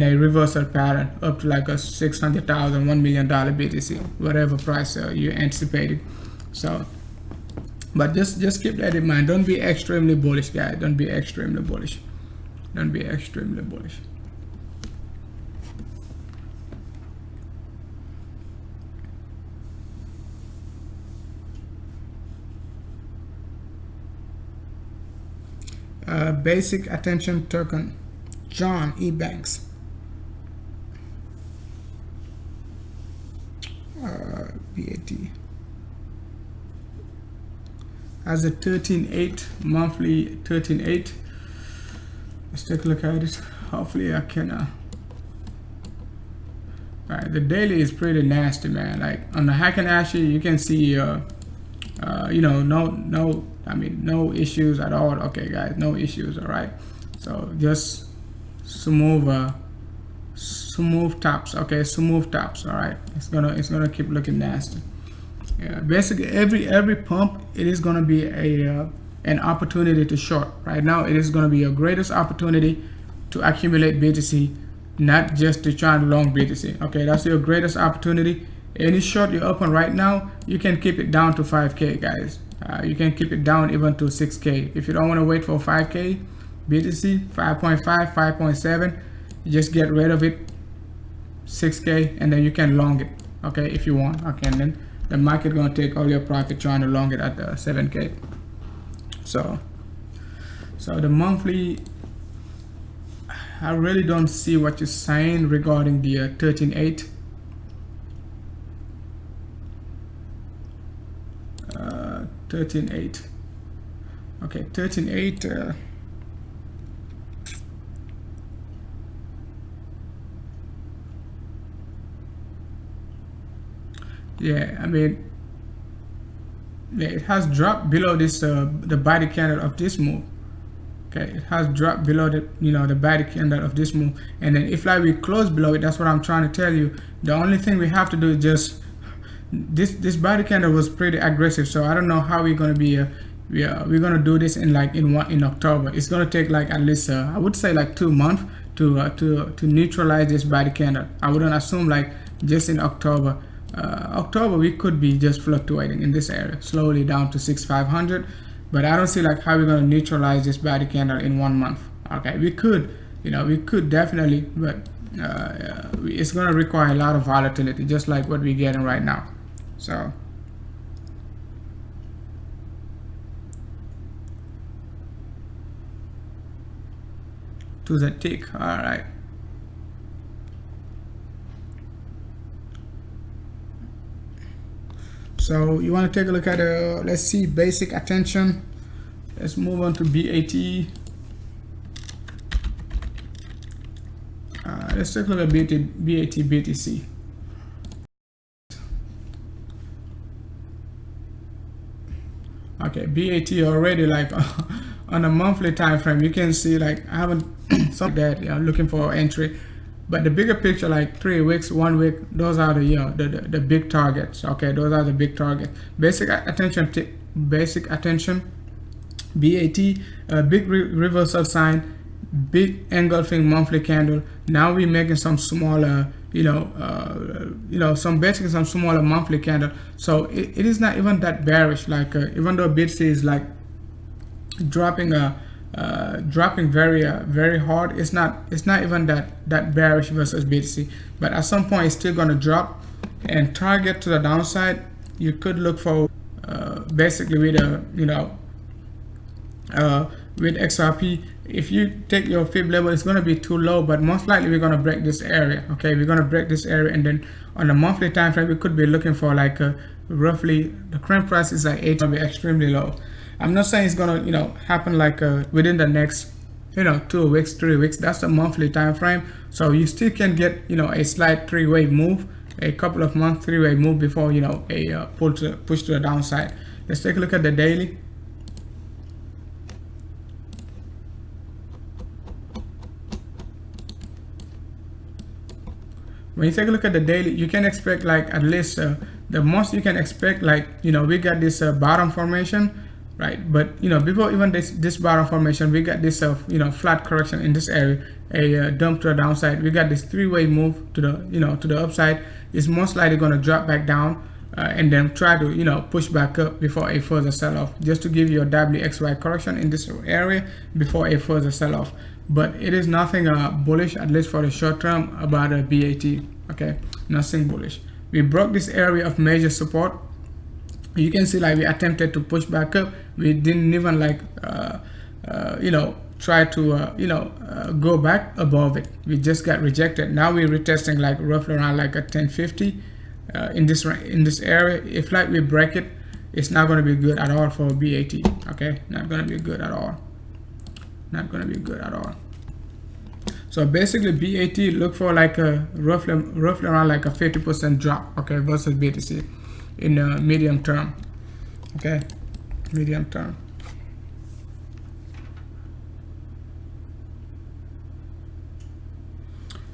a reversal pattern up to like a 600,000, $1 million BTC, whatever price you anticipated. So, but just keep that in mind. Don't be extremely bullish, guys. Don't be extremely bullish. Don't be extremely bullish. Basic attention token, John E. Banks. BAT has a 13.8 monthly 13.8. Let's take a look at it. Hopefully I can the daily is pretty nasty, man. Like on the Hack and Ashy, you can see you know, no issues at all. Okay guys, no issues. All right, so just smooth tops. Okay, smooth tops. All right, it's gonna keep looking nasty. Yeah, basically every pump, it is gonna be an opportunity to short. Right now it is gonna be your greatest opportunity to accumulate BTC, not just to try and long BTC. Okay, that's your greatest opportunity. Any short you open right now, you can keep it down to 5K, guys. You can keep it down even to 6K. If you don't want to wait for 5K BTC, 5.5, 5.7, just get rid of it, 6K, and then you can long it. Okay, if you want. Okay, and then the market gonna take all your profit trying to long it at 7K. So the monthly, I really don't see what you're saying regarding the 13.8. 13.8. Okay, 13.8. Yeah, I mean, yeah, it has dropped below this the body candle of this move. Okay, it has dropped below the, you know, the body candle of this move, and then if like we close below it, that's what I'm trying to tell you. The only thing we have to do is just this body candle was pretty aggressive, so I don't know how we're gonna be we're gonna do this in October. It's gonna take like at least I would say like 2 months to neutralize this body candle. I wouldn't assume like just in October. October we could be just fluctuating in this area slowly down to 6,500, but I don't see like how we're gonna neutralize this body candle in 1 month. Okay, we could, you know, we could definitely, but it's gonna require a lot of volatility, just like what we're getting right now. So to the tick. All right, so you want to take a look at let's see, basic attention. Let's move on to BAT. Let's take a look at BAT BTC. Okay, BAT already like on a monthly time frame, you can see like I haven't something that, you know, looking for entry, but the bigger picture, like 3 weeks, 1 week, those are the, you know, the big targets. Okay, those are the big targets. Basic attention, BAT, big reversal sign, big engulfing monthly candle. Now we're making some smaller, some basically some smaller monthly candle. So it is not even that bearish. Like even though BTC is like dropping very hard, it's not even that bearish versus BTC. But at some point it's still gonna drop and target to the downside. You could look for basically with with XRP. If you take your fib level, it's going to be too low, but most likely we're going to break this area. Okay, we're going to break this area, and then on the monthly time frame we could be looking for like roughly, the current price is like 8, going to be extremely low. I'm not saying it's going to happen like within the next 2 weeks, 3 weeks. That's the monthly time frame, so you still can get a slight 3-way move, a couple of months 3-way move before a push to the downside. Let's take a look at the daily. When you take a look at the daily, you can expect like at least the most you can expect, like we got this bottom formation, right? But before even this bottom formation, we got this flat correction in this area, a dump to the downside. We got this 3-way move to the to the upside. It's most likely going to drop back down and then try to push back up before a further sell-off, just to give you a WXY correction in this area before a further sell-off. But it is nothing bullish, at least for the short term, about a BAT. Okay, nothing bullish. We broke this area of major support. You can see like we attempted to push back up. We didn't even like try to go back above it. We just got rejected. Now we're retesting like roughly around like a 1050 in this area. If like we break it, it's not going to be good at all for BAT. Okay, not going to be good at all. Not going to be good at all. So basically BAT look for like a roughly around like a 50% drop, okay, versus BTC in the medium term, okay, medium term.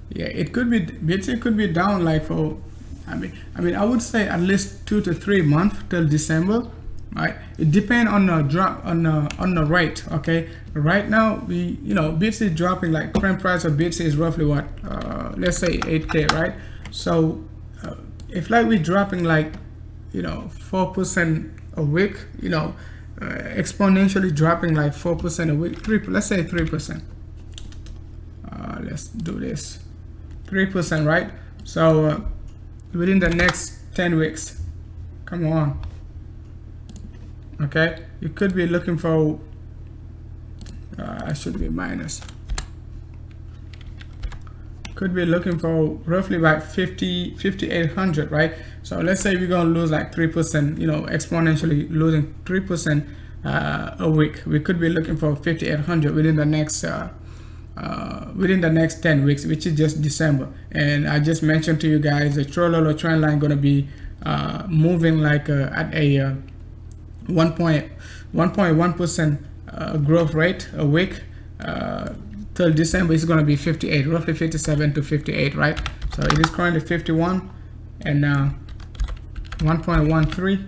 Yeah, it could be, BTC could be down like for, I mean I would say at least 2 to 3 months till December, right? It depends on the drop on the rate, okay? Right now we, you know, BTC is dropping, like current price of BTC is roughly what, let's say 8K, right? So if like we're dropping like, you know, 4% a week, you know, exponentially dropping like 4% a week, let's say 3%. Let's do this, 3%, right? So within the next 10 weeks, come on, okay, you could be looking for, I should be minus, could be looking for roughly about 5,800, right? So let's say we're gonna lose like 3%, you know, exponentially losing 3% a week. We could be looking for 5,800 within the next 10 weeks, which is just December. And I just mentioned to you guys the Trololo trend line going to be moving like at a 1.1% growth rate a week till December. Is going to be 58, roughly 57 to 58, right? So it is currently 51 and 1.13.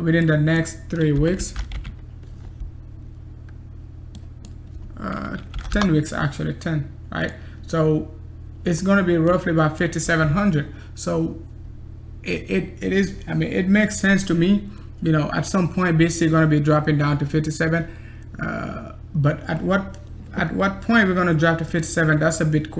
Within the next 3 weeks, 10 weeks actually, 10, right? So it's going to be roughly about 5,700. So it is, I mean, it makes sense to me, you know, at some point BTC going to be dropping down to 57, but at what point we're going to drop to 57, that's a big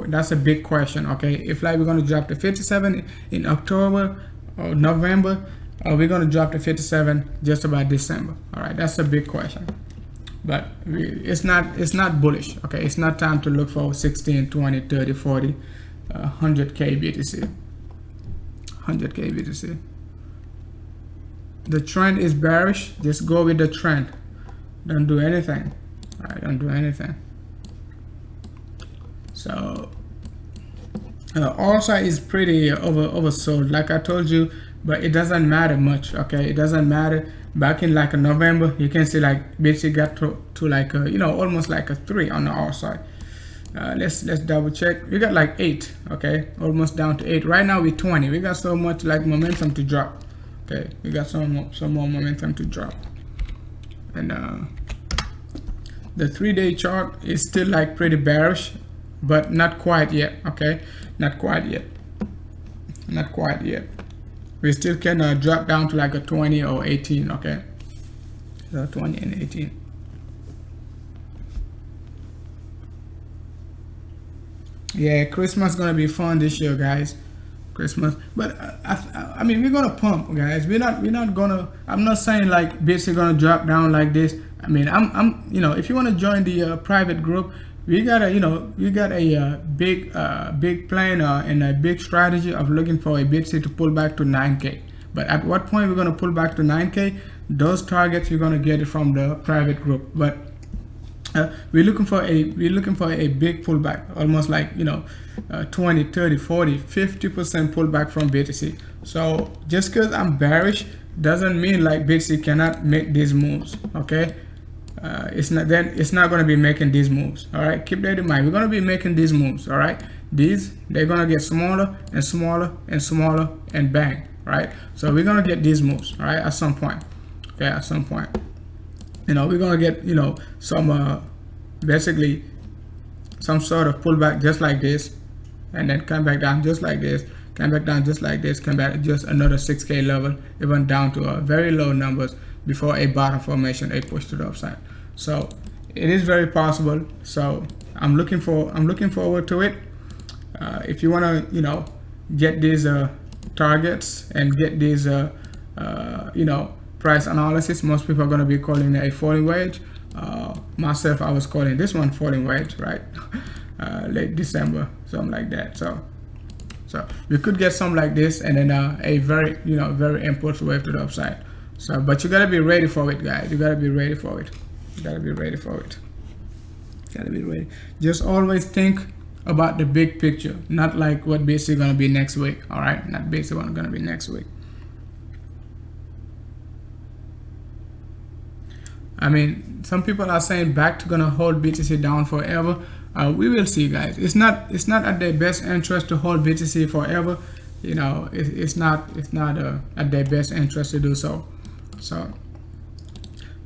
question, okay? If like we're going to drop to 57 in October or November, we're going to drop to 57 just about December. All right, that's a big question, but it's not bullish, okay? It's not time to look for 16, 20, 30, 40, 100k BTC, 100k BTC. The trend is bearish. Just go with the trend, don't do anything. All right, don't do anything. So also is pretty oversold, like I told you, but it doesn't matter much, okay? It doesn't matter. Back in like November, you can see like BTC got to like a, you know, almost like a 3 on the R side. Let's double check. We got like 8, okay, almost down to 8. Right now we're 20. We got so much like momentum to drop, okay? We got some more momentum to drop. And the 3-day chart is still like pretty bearish, but not quite yet, okay? Not quite yet, not quite yet. We still can drop down to like a 20 or 18, okay? So 20 and 18. Yeah, Christmas gonna be fun this year, guys. Christmas, but I mean, we're gonna pump, guys. We're not gonna. I'm not saying like BTC gonna drop down like this. I mean, I'm you know, if you want to join the private group, we got a, you know, we got a big plan and a big strategy of looking for a BTC to pull back to 9K. But at what point we're gonna pull back to 9K? Those targets you're gonna get it from the private group. But we're looking for a big pullback, almost like, you know, 20, 30, 40, 50% pullback from BTC. So just because I'm bearish doesn't mean like BTC cannot make these moves, okay? It's not going to be making these moves. All right, keep that in mind. We're going to be making these moves. All right, they're going to get smaller and smaller and smaller and bang, right? So we're going to get these moves, all right, at some point. Okay, at some point, you know, we're going to get, you know, some basically some sort of pullback just like this, and then come back down just like this, come back down just like this, come back just another 6K level, even down to very low numbers before a bottom formation, a push to the upside. So it is very possible. So I'm looking forward to it. If you want to, you know, get these targets and get these you know, price analysis, most people are going to be calling it a falling wedge. Myself, I was calling this one falling wedge, right? Late December, something like that. So we could get something like this, and then a very, you know, very impulse wave to the upside. So, but you gotta be ready for it, guys. You gotta be ready for it. You gotta be ready for it. Gotta be ready. Just always think about the big picture, not like what basically gonna be next week. All right, not basically what's gonna be next week. I mean, some people are saying BACT gonna hold BTC down forever. We will see, guys. It's not at their best interest to hold BTC forever. You know, it's not at their best interest to do so. So,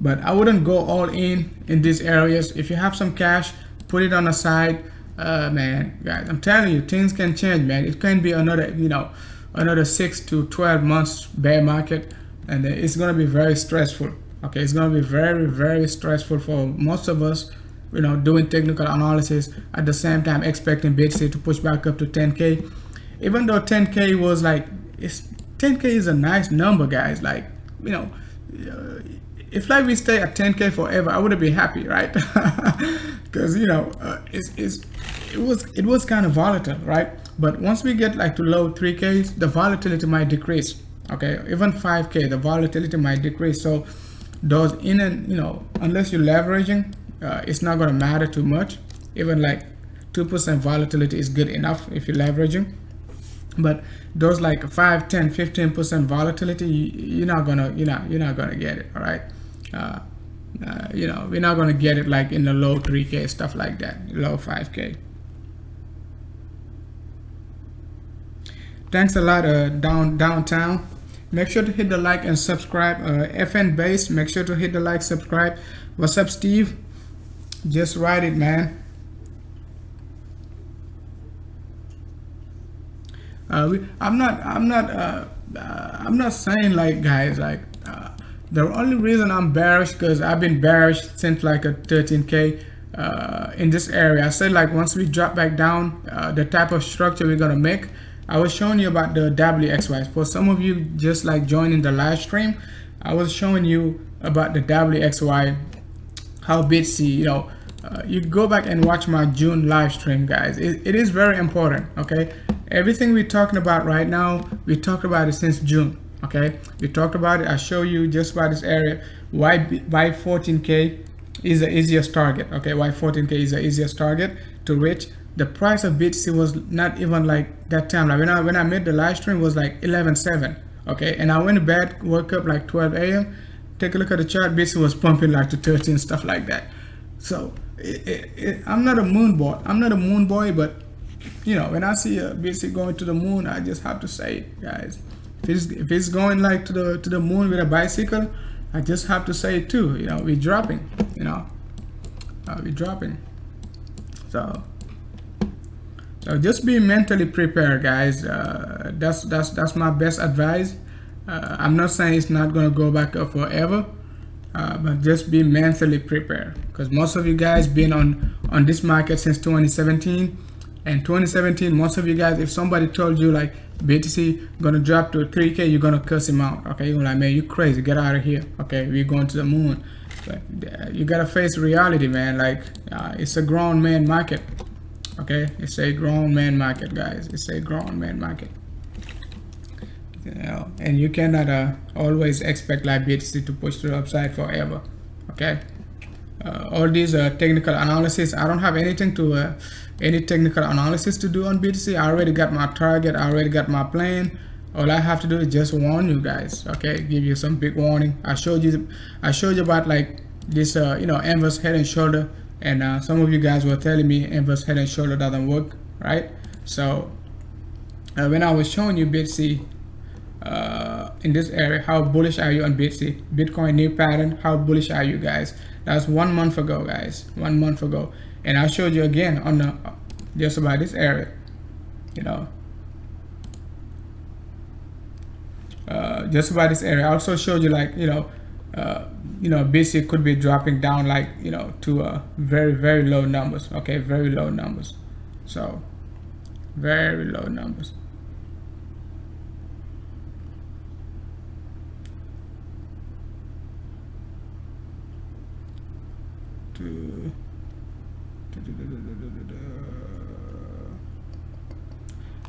but I wouldn't go all in these areas. If you have some cash, put it on the side. Man, guys, I'm telling you, things can change, man. It can be another, you know, another 6 to 12 months bear market, and it's gonna be very stressful. Okay, it's gonna be very, very stressful for most of us, you know, doing technical analysis at the same time expecting BTC to push back up to 10K. Even though 10K was like, 10K is a nice number, guys. Like, you know, if like we stay at 10K forever, I would be happy, right? Because you know, it was kind of volatile, right? But once we get like to low 3Ks, the volatility might decrease. Okay, even 5K, the volatility might decrease. So those in and, you know, unless you're leveraging, it's not gonna matter too much. Even like 2% volatility is good enough if you're leveraging. But those like 5, 10, 15% volatility, you're not gonna get it. All right. You know, we're not gonna get it like in the low 3K, stuff like that, low 5K. Thanks a lot, downtown. Make sure to hit the like and subscribe. FN base, make sure to hit the like, subscribe. What's up, Steve? Just write it, man. I'm not saying like, guys, like the only reason I'm bearish because I've been bearish since like a 13K in this area. I said like once we drop back down, the type of structure we're gonna make. I was showing you about the WXY. For some of you just like joining the live stream, I was showing you about the WXY, how BTC, you know, you go back and watch my June live stream, guys. It is very important, okay? Everything we're talking about right now, we talked about it since June, okay? We talked about it. I show you just about this area, why 14K is the easiest target, okay? Why 14K is the easiest target to reach. The price of BTC was not even like that time. Like when I made the live stream was like 11.7, okay? And I went to bed, woke up like 12 a.m. Take a look at the chart. BTC was pumping like to 13, stuff like that. So I'm not a moon boy. I'm not a moon boy, but you know, when I see a BTC going to the moon, I just have to say it, guys. If it's going like to the moon with a bicycle, I just have to say it too. You know, we're dropping. You know, we're dropping. So just be mentally prepared, guys. That's my best advice. I'm not saying it's not gonna go back up forever, but just be mentally prepared, because most of you guys been on this market since 2017. And 2017, most of you guys, if somebody told you like BTC gonna drop to 3K, you're gonna cuss him out. Okay, you're like, man, you crazy, get out of here. Okay, we're going to the moon. But you gotta face reality, man. Like it's a grown man market. Okay, it's a grown man market, guys. It's a grown man market. You know, and you cannot always expect like BTC to push to the upside forever. Okay, all these technical analysis, I don't have anything to any technical analysis to do on BTC. I already got my target. I already got my plan. All I have to do is just warn you guys. Okay, give you some big warning. I showed you about like this you know, inverse head and shoulder. And some of you guys were telling me inverse head and shoulder doesn't work, right? So when I was showing you BTC in this area, how bullish are you on BTC? Bitcoin new pattern, how bullish are you guys? That's 1 month ago, guys, 1 month ago. And I showed you again on the just about this area, you know, just about this area. I also showed you like, you know, BTC could be dropping down like, you know, to very, very low numbers. Okay, very low numbers. So very low numbers.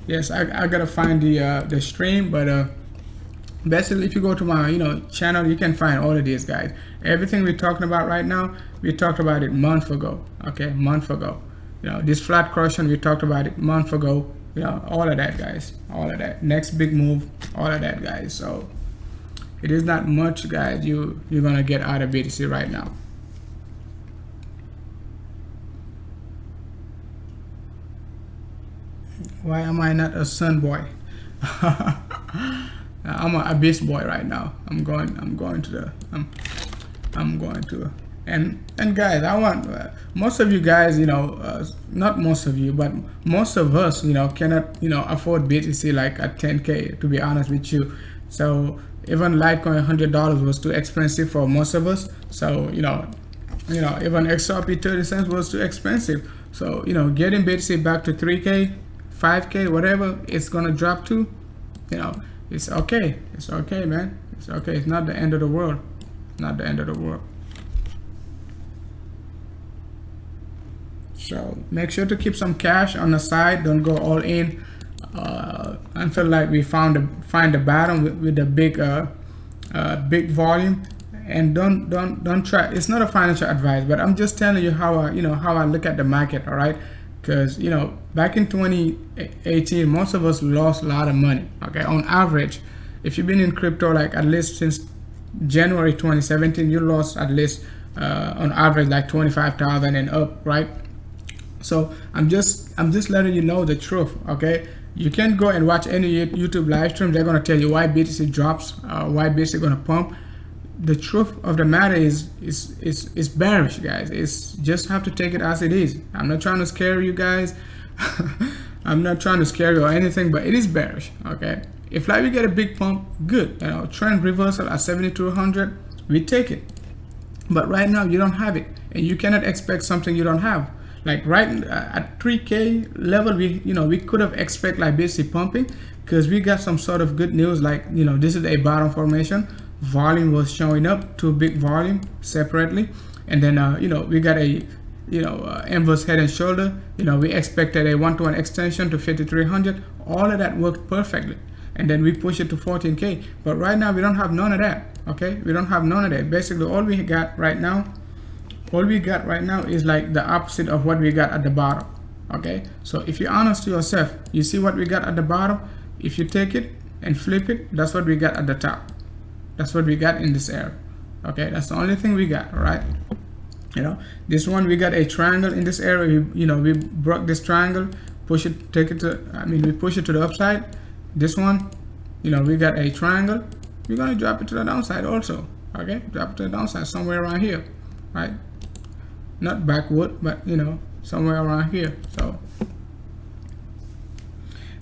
Yes, I gotta find the stream, but basically, if you go to my channel, you can find all of these guys. Everything we're talking about right now, we talked about it month ago. Okay, month ago. This flat correction, we talked about it month ago. All of that, guys, all of that. Next big move, all of that, guys. So it is not much, guys, you're gonna get out of BTC right now. Why am I not a sun boy? I'm a abyss boy right now. I'm going to and guys, I want most of you guys, not most of you, but most of us, cannot afford BTC like at 10K, to be honest with you. So even Litecoin $100 was too expensive for most of us. So even XRP 30 cents was too expensive. So getting BTC back to 3K, 5K, whatever it's gonna drop to, it's okay. It's okay, man. It's okay. It's not the end of the world. Not the end of the world. So make sure to keep some cash on the side. Don't go all in until like we find the bottom with the big volume. And don't try. It's not a financial advice, but I'm just telling you how I look at the market. All right. Because back in 2018, most of us lost a lot of money. Okay, on average, if you've been in crypto like at least since January 2017, you lost at least on average like 25,000 and up, right? So I'm just letting you know the truth. Okay, you can go and watch any YouTube live stream. They're gonna tell you why BTC drops, why BTC gonna pump. The truth of the matter is bearish, guys. It's just have to take it as it is. I'm not trying to scare you guys. I'm not trying to scare you or anything, but it is bearish. Okay, if like we get a big pump, good. Trend reversal at 7200, we take it. But right now you don't have it, and you cannot expect something you don't have. Like right at 3K level, we could have expect like BTC pumping, because we got some sort of good news. Like this is a bottom formation. Volume was showing up, too big volume separately, and then we got a inverse head and shoulder. We expected a 1-to-1 extension to 5300. All of that worked perfectly, and then we push it to 14K. But right now we don't have none of that. Okay, we don't have none of that. Basically all we got right now is like the opposite of what we got at the bottom. Okay, so if you're honest to yourself, you see what we got at the bottom. If you take it and flip it, that's what we got at the top. That's what we got in this area. Okay, that's the only thing we got. All right, this one we got a triangle in this area. We broke this triangle, push it, take it to, we push it to the upside. This one, we got a triangle. We're gonna drop it to the downside also. Okay, drop it to the downside somewhere around here, right? Not backward, but somewhere around here. So,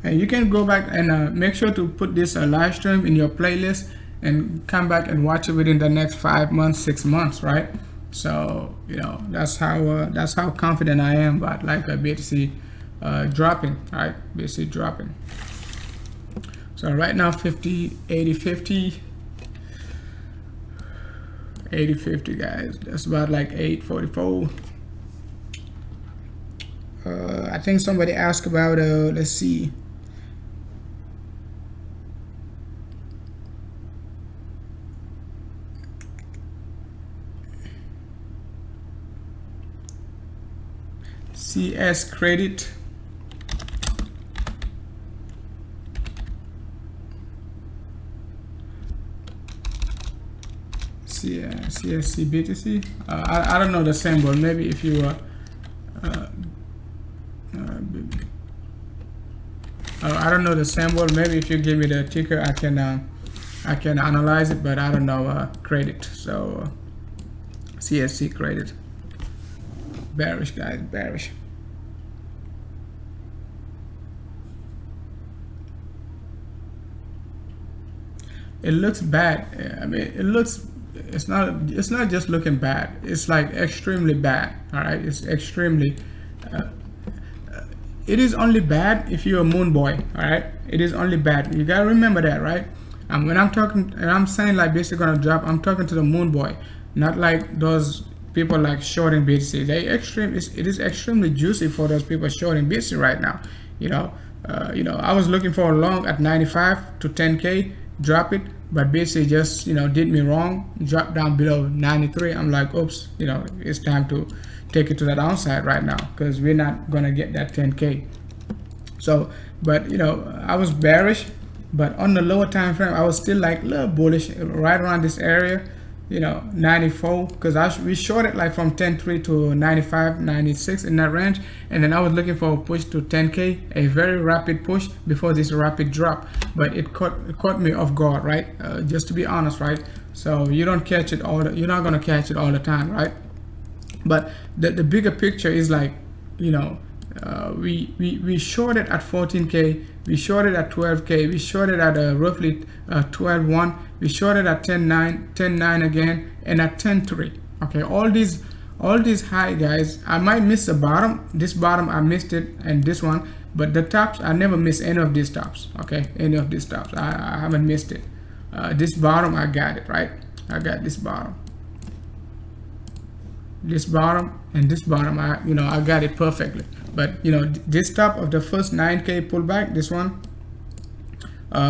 and you can go back and make sure to put this live stream in your playlist and come back and watch it within the next 5 months, 6 months, right? So that's how confident I am about like a BTC dropping, right? BTC dropping. So right now 50, 80, 50, 80, 50, guys. That's about like 844. I think somebody asked about let's see. CS credit. CSC BTC. I don't know the symbol. Maybe if you I don't know the symbol. Maybe if you give me the ticker, I can analyze it. But I don't know credit. So CSC credit. Bearish, guys, bearish. It looks bad. It's not just looking bad. It's like extremely bad. All right, it's extremely. It is only bad if you're a moon boy. All right, it is only bad. You gotta remember that, right? When I'm talking and I'm saying like basically gonna drop, I'm talking to the moon boy, not like those people like shorting BTC. It is extremely juicy for those people shorting BTC right now. I was looking for a long at 95 to 10K, drop it, but basically just, you know, did me wrong, dropped down below 93. I'm like, oops, you know, it's time to take it to the downside right now, because we're not gonna get that 10K. So, but you know, I was bearish, but on the lower time frame I was still like a little bullish right around this area, you know, 94, because we shorted like from 10.3 to 95, 96 in that range, and then I was looking for a push to 10K, a very rapid push before this rapid drop, but it caught me off guard, right? Just to be honest, right? So you don't catch it all, you're not gonna catch it all the time, right? But the bigger picture is like, you know, we shorted at 14K, we shorted at 12K, we shorted at roughly 12.1, we shorted at 10.9, 10.9 again, and at 10.3. Okay, all these high, guys. I might miss the bottom. This bottom I missed it, and this one, but the tops I never miss any of these tops. Okay, any of these tops I haven't missed it. This bottom I got it, right? I got this bottom, and this bottom I got it perfectly. But you know, this top of the first 9K pullback, this one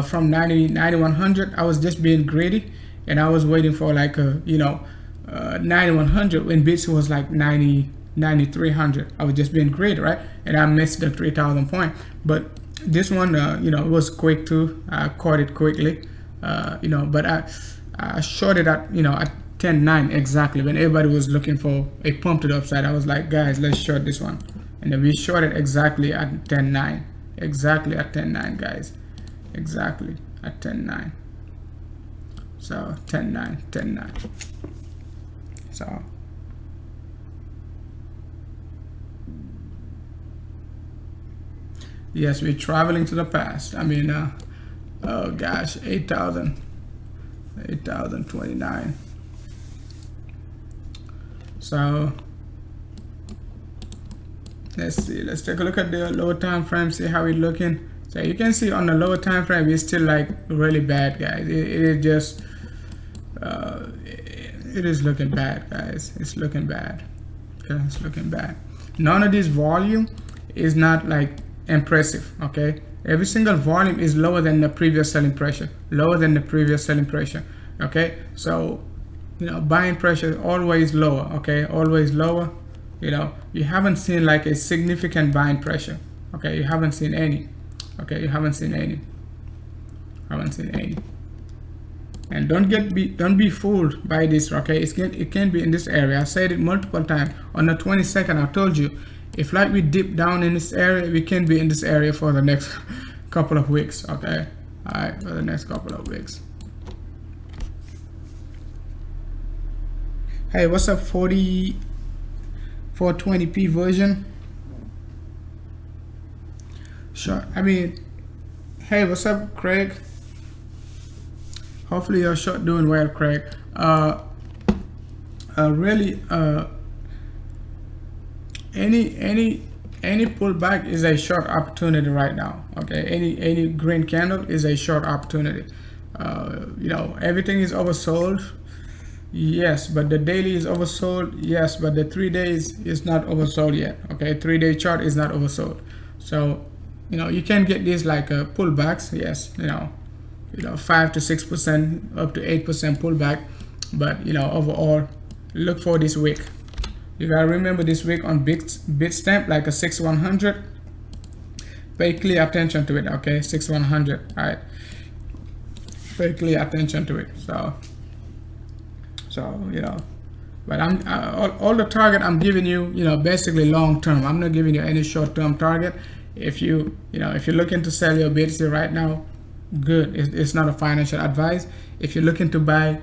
from 9100, I was just being greedy, and I was waiting for like a 9100 when bits was like 9300. I was just being greedy, right? And I missed the 3000 point. But this one, you know, it was quick too. I caught it quickly, you know, but I shorted at, you know, at 10.9 exactly when everybody was looking for a pump to the upside. I was like, guys, let's short this one, and then we shorted exactly at 10.9, exactly at 10.9, guys, exactly at 10.9. So 10.9. So yes, we're traveling to the past. I mean, oh gosh, 8,029. So let's see, let's take a look at the lower time frame, see how it's looking. So you can see on the lower time frame it's still like really bad, guys. It is just it is looking bad, guys. It's looking bad. Okay, it's looking bad. None of this volume is not like impressive. Okay, every single volume is lower than the previous selling pressure, okay, so you know, buying pressure is always lower. Okay, always lower. You know, you haven't seen like a significant buying pressure. Okay, you haven't seen any. Okay, you haven't seen any. And don't be fooled by this. Okay, it can be in this area. I said it multiple times. On the 22nd, I told you, if like we dip down in this area, we can be in this area for the next couple of weeks. Okay, all right, for the next couple of weeks. Hey, what's up, 420p version? Sure. I mean, hey, what's up, Craig? Hopefully your short doing well, Craig. Really, any pullback is a short opportunity right now. Okay, any green candle is a short opportunity. You know, everything is oversold. Yes, but the daily is oversold. Yes, but the 3 days is not oversold yet. Okay, 3-day chart is not oversold. So, you know, you can get these like pullbacks. Yes, you know, 5 to 6%, up to 8% pullback. But you know, overall, look for this wick. You gotta remember this wick on Bitstamp, like a 6100. Pay clear attention to it. Okay, 6100. All right, pay clear attention to it. So you know, but I'm all the target I'm giving you, you know, basically long term. I'm not giving you any short term target. If you're looking to sell your BTC right now, good. It's not a financial advice. If you're looking to buy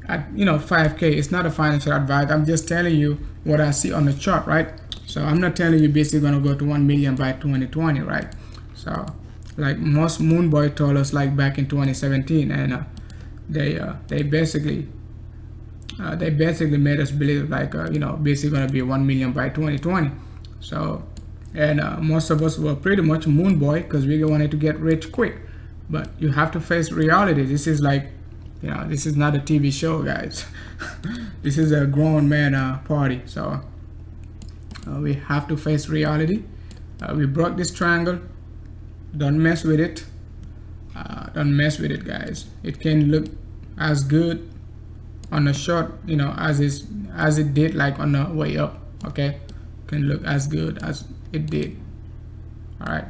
at 5K, it's not a financial advice. I'm just telling you what I see on the chart, right? So I'm not telling you basically gonna go to 1 million by 2020, right? So like most moon boy told us like back in 2017, and they basically made us believe like basically gonna be 1 million by 2020. So and most of us were pretty much moon boy because we wanted to get rich quick. But you have to face reality. This is like, this is not a TV show, guys. This is a grown man party. So we have to face reality. We broke this triangle. Don't mess with it. don't mess with it, guys. It can look as good on the short, you know, as it did like on the way up. Okay, can look as good as it did. All right,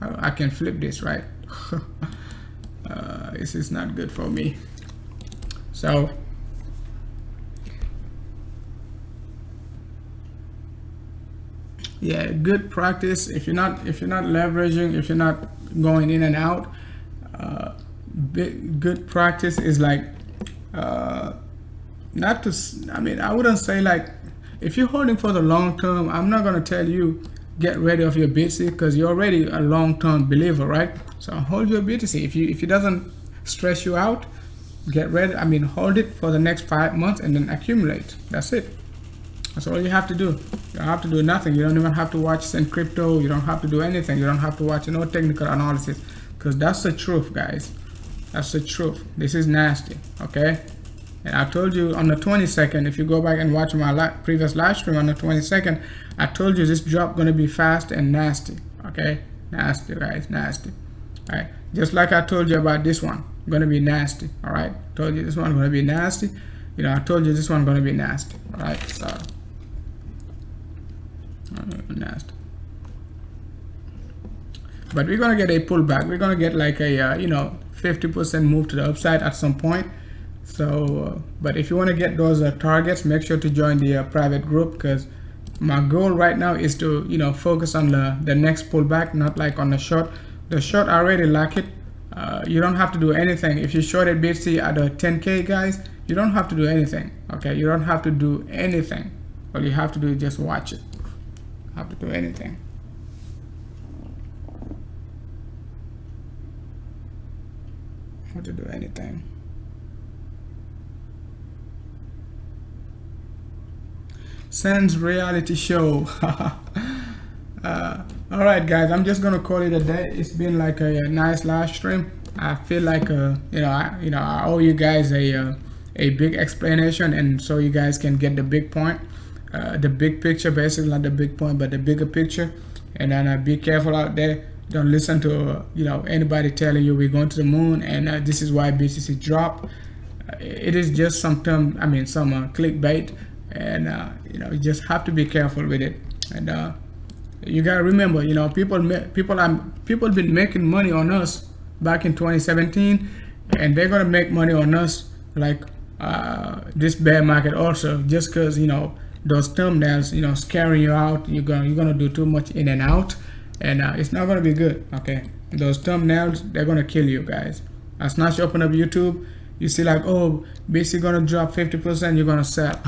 I can flip this, right? This is not good for me. So yeah, good practice. If you're not leveraging, if you're not going in and out, good practice is like not to, I mean, I wouldn't say like, if you're holding for the long term, I'm not going to tell you get ready of your BTC, because you're already a long-term believer, right? So hold your BTC. If it doesn't stress you out, get ready. I mean, hold it for the next 5 months and then accumulate. That's it. That's all you have to do. You don't have to do nothing. You don't even have to watch Send Crypto. You don't have to do anything. You don't have to watch no technical analysis, because that's the truth, guys. That's the truth. This is nasty, okay? And I told you on the 22nd, if you go back and watch my previous live stream on the 22nd, I told you this drop gonna be fast and nasty, okay? Nasty, guys, nasty. All right, just like I told you about this one, gonna be nasty. All right, told you this one gonna be nasty. You know, I told you this one gonna be nasty. All right, so nasty. But we're gonna get a pullback. We're gonna get like a you know, 50% move to the upside at some point. So but if you want to get those targets, make sure to join the private group, because my goal right now is to, you know, focus on the next pullback, not like on the short. The short, I already like it. You don't have to do anything. If you shorted BTC at a 10K, guys, you don't have to do anything. Okay, you don't have to do anything. All you have to do is just watch it. You have to do anything. Have to do anything. Sans reality show. All right, guys, I'm just gonna call it a day. It's been like a nice live stream. I feel like you know, I owe you guys a big explanation, and so you guys can get the big point, the big picture, basically not the big point, but the bigger picture. And then be careful out there. Don't listen to you know, anybody telling you we're going to the moon and this is why BTC dropped. It is just some term, I mean, some clickbait. And you know, you just have to be careful with it. And you gotta remember, you know, people been making money on us back in 2017, and they're gonna make money on us like this bear market also, just because, you know, those thumbnails, you know, scaring you out. You're gonna do too much in and out, and it's not gonna be good. Okay, those thumbnails, they're gonna kill you, guys. As soon as you open up YouTube, you see like, oh, BTC gonna drop 50%, you're gonna sell.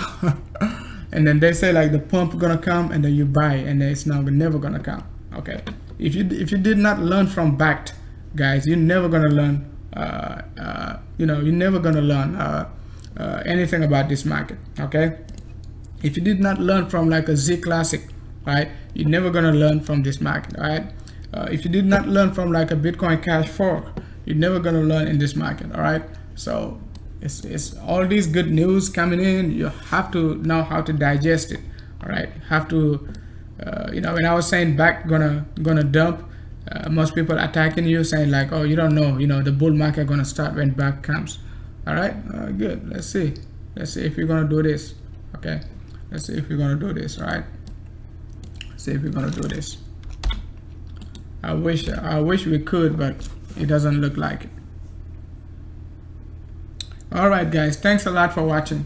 And then they say like the pump gonna come, and then you buy, and then it's never gonna come. Okay, if you did not learn from BACT, guys, you're never gonna learn you know, you're never gonna learn anything about this market. Okay, if you did not learn from like a Z Classic, right, you're never gonna learn from this market. All right, if you did not learn from like a Bitcoin Cash fork, you're never gonna learn in this market. All right, so it's all these good news coming in. You have to know how to digest it. All right, have to you know, when I was saying back gonna dump, most people attacking you, saying like, oh, you don't know, you know, the bull market gonna start when back comes. All right, good. Let's see if we're gonna do this. Okay, let's see if we're gonna do this. All right, let's see if we're gonna do this. I wish we could, but it doesn't look like it. All right, guys, thanks a lot for watching.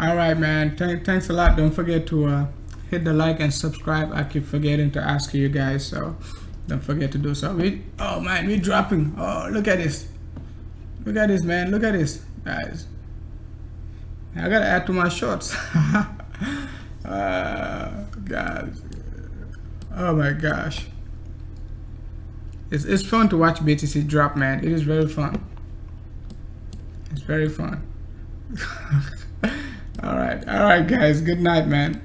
All right, man. Thanks a lot. Don't forget to hit the like and subscribe. I keep forgetting to ask you guys, so don't forget to do so. Oh man, we're dropping. Oh, look at this. Look at this, man. Look at this, guys. I gotta add to my shorts. Guys. Oh my gosh. It's fun to watch BTC drop, man. It is very fun. It's very fun. All right, guys. Good night, man.